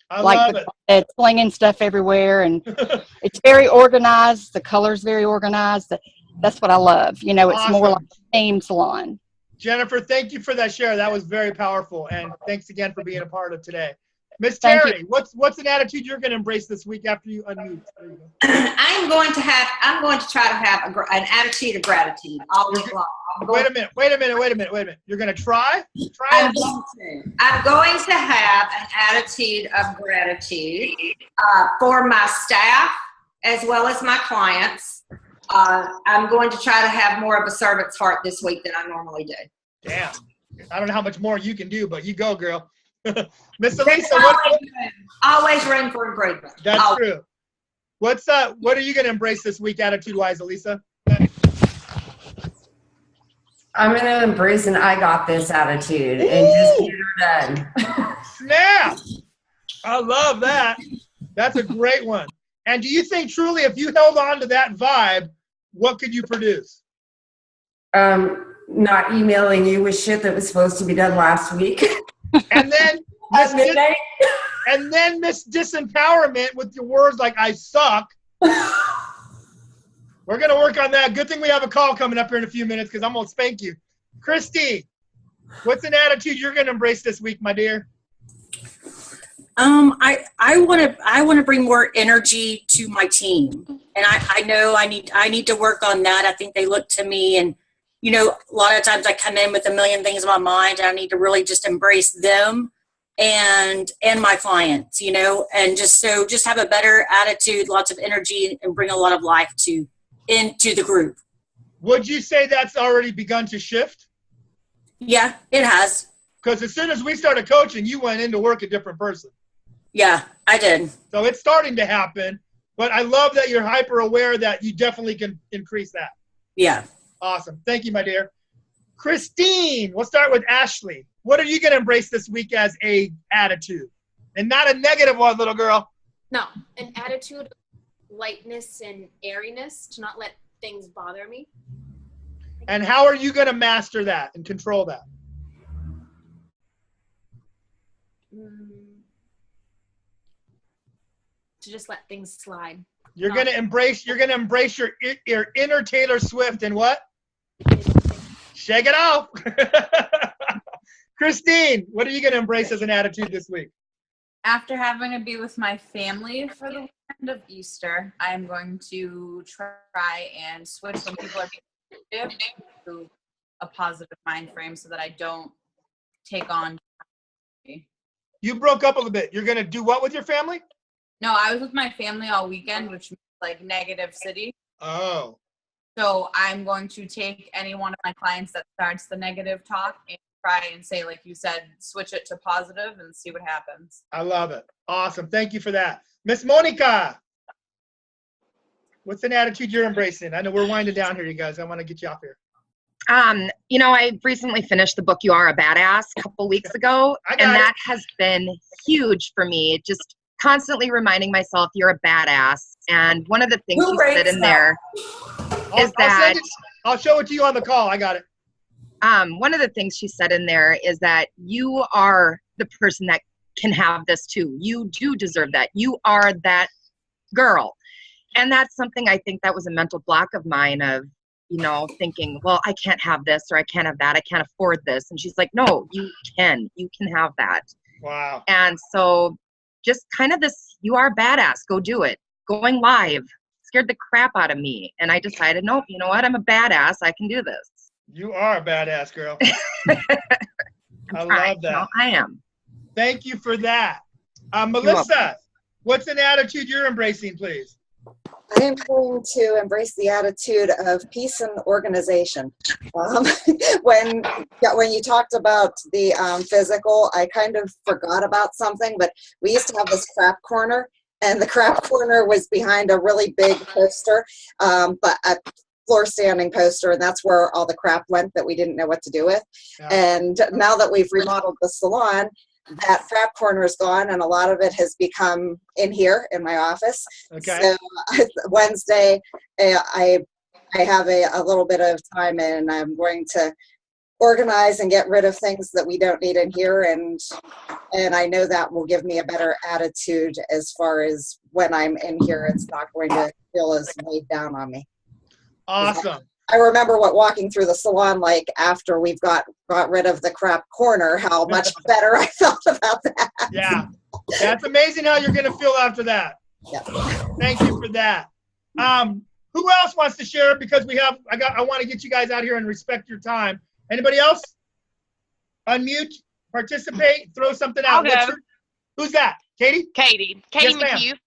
I love it. It's slinging stuff everywhere, and it's very organized. The color's very organized. That's what I love. You know, it's more like a team salon. Jennifer, thank you for that share. That was very powerful, and thanks again for being a part of today. Miss Terry, what's an attitude you're going to embrace this week after you unmute? I'm going to try to have an attitude of gratitude all week long. Wait a minute. You're going to try? I'm going to have an attitude of gratitude for my staff as well as my clients. I'm going to try to have more of a servant's heart this week than I normally do. Damn. I don't know how much more you can do, but you go, girl. Miss Elisa, always room for improvement. That's true. What are you going to embrace this week attitude-wise, Elisa? I'm going to embrace an I got this attitude and just get her done. Snap! I love that. That's a great one. And do you think truly if you held on to that vibe, what could you produce? Not emailing you with shit that was supposed to be done last week. And then at midnight. And then Miss Disempowerment with your words like I suck. We're gonna work on that. Good thing we have a call coming up here in a few minutes because I'm gonna spank you. Christy, what's an attitude you're gonna embrace this week, my dear? I want to bring more energy to my team, and I know I need to work on that. I think they look to me, and you know, a lot of times I come in with a million things in my mind, and I need to really just embrace them and my clients, you know, and just have a better attitude, lots of energy, and bring a lot of life into the group. Would you say that's already begun to shift? Yeah, it has. Because as soon as we started coaching, you went into work a different person. Yeah, I did. So it's starting to happen, but I love that you're hyper aware that you definitely can increase that. Yeah. Awesome. Thank you, my dear. Christine, we'll start with Ashley. What are you going to embrace this week as a attitude? And not a negative one, little girl. No, an attitude of lightness and airiness, to not let things bother me. And how are you going to master that and control that? To just let things slide. You're gonna embrace your inner Taylor Swift and what? Shake it off. Christine, what are you gonna embrace as an attitude this week? After having to be with my family for the weekend of Easter, I am going to try and switch when people are negative to a positive mind frame so that I don't take on. You broke up a little bit. You're gonna do what with your family? No, I was with my family all weekend, which means like negative city. Oh. So I'm going to take any one of my clients that starts the negative talk and try and say, like you said, switch it to positive and see what happens. I love it. Awesome. Thank you for that. Miss Monica, what's an attitude you're embracing? I know we're winding down here, you guys. I want to get you off here. You know, I recently finished the book You Are a Badass a couple weeks ago, and that has been huge for me. Just constantly reminding myself you're a badass. And one of the things she said in there is that I'll show it to you on the call. I got it. One of the things she said in there is that you are the person that can have this too. You do deserve that. You are that girl. And that's something I think that was a mental block of mine of, you know, thinking, well, I can't have this or I can't have that. I can't afford this. And she's like, no, you can have that. Wow. And so just kind of this, you are badass, go do it. Going live scared the crap out of me. And I decided, nope, you know what? I'm a badass. I can do this. You are a badass girl. I love that. No, I am. Thank you for that. Melissa, what's an attitude you're embracing, please? I am going to embrace the attitude of peace and organization. When you talked about the physical, I kind of forgot about something, but we used to have this crap corner, and the crap corner was behind a really big poster, but a floor standing poster, and that's where all the crap went that we didn't know what to do with. Yeah. And now that we've remodeled the salon, that crap corner is gone, and a lot of it has become in here in my office. Okay. So Wednesday, I have a little bit of time, and I'm going to organize and get rid of things that we don't need in here, and I know that will give me a better attitude as far as when I'm in here. It's not going to feel as weighed down on me. Awesome. I remember what walking through the salon like after we've got rid of the crap corner, how much better I felt about that. Yeah. That's amazing how you're going to feel after that. Yeah. Thank you for that. Who else wants to share? Because I want to get you guys out here and respect your time. Anybody else? Unmute, participate, throw something out. Who's that? Katie? Katie Yes, McHugh.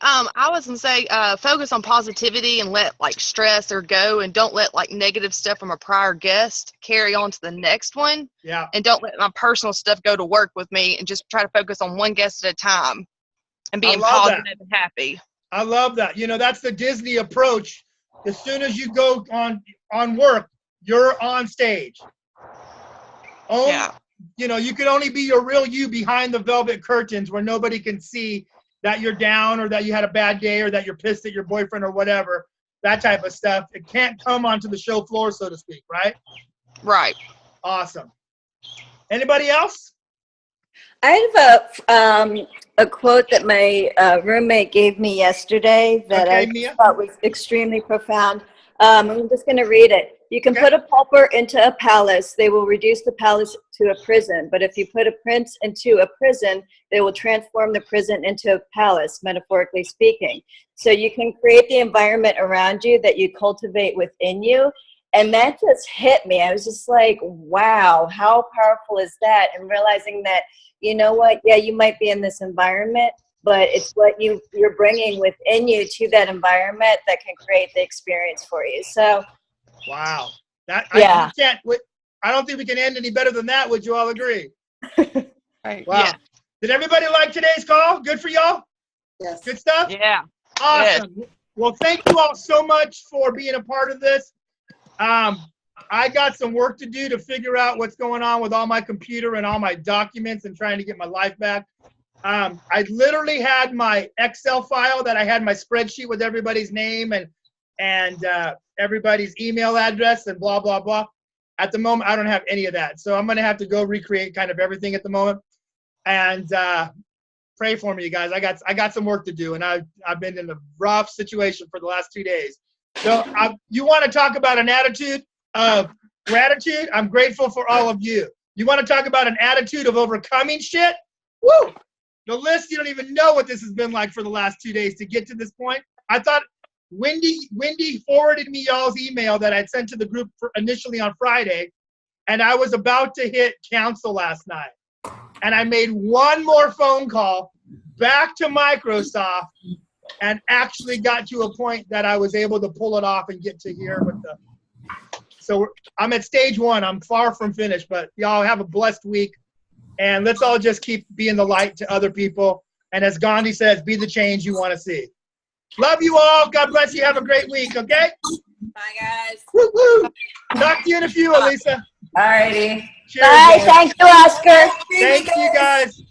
I was gonna say, focus on positivity and let like stress or go, and don't let like negative stuff from a prior guest carry on to the next one. Yeah. And don't let my personal stuff go to work with me, and just try to focus on one guest at a time and being positive and happy. I love that. You know, that's the Disney approach. As soon as you go on work, you're on stage. Yeah. You know, you can only be your real you behind the velvet curtains where nobody can see that you're down or that you had a bad day or that you're pissed at your boyfriend or whatever, that type of stuff. It can't come onto the show floor, so to speak, right? Right. Awesome. Anybody else? I have a quote that my roommate gave me yesterday that I thought was extremely profound. I'm just going to read it. You can put a pauper into a palace. They will reduce the palace to a prison. But if you put a prince into a prison, they will transform the prison into a palace, metaphorically speaking. So you can create the environment around you that you cultivate within you. And that just hit me. I was just like, wow, how powerful is that? And realizing that, you know what, yeah, you might be in this environment, but it's what you're bringing within you to that environment that can create the experience for you. So, wow. Yeah. I don't think we can end any better than that. Would you all agree? Right. Wow. Yeah. Did everybody like today's call? Good for y'all? Yes. Good stuff? Yeah. Awesome. Yes. Well, thank you all so much for being a part of this. I got some work to do to figure out what's going on with all my computer and all my documents and trying to get my life back. I literally had my Excel file that I had my spreadsheet with everybody's name and everybody's email address and blah, blah, blah. At the moment, I don't have any of that. So I'm going to have to go recreate kind of everything at the moment. And pray for me, you guys. I got some work to do, and I've been in a rough situation for the last 2 days. So you want to talk about an attitude of gratitude? I'm grateful for all of you. You want to talk about an attitude of overcoming shit? Woo! The list, you don't even know what this has been like for the last 2 days to get to this point. I thought Wendy forwarded me y'all's email that I'd sent to the group initially on Friday, and I was about to hit cancel last night. And I made one more phone call back to Microsoft and actually got to a point that I was able to pull it off and get to here with the. So I'm at stage 1. I'm far from finished, but y'all have a blessed week. And let's all just keep being the light to other people. And as Gandhi says, be the change you want to see. Love you all. God bless you. Have a great week, okay? Bye, guys. Woo, woo. Talk to you in a few, Elisa. All righty. Cheers, Bye. guys. Thank you, Oscar. Thank you, guys.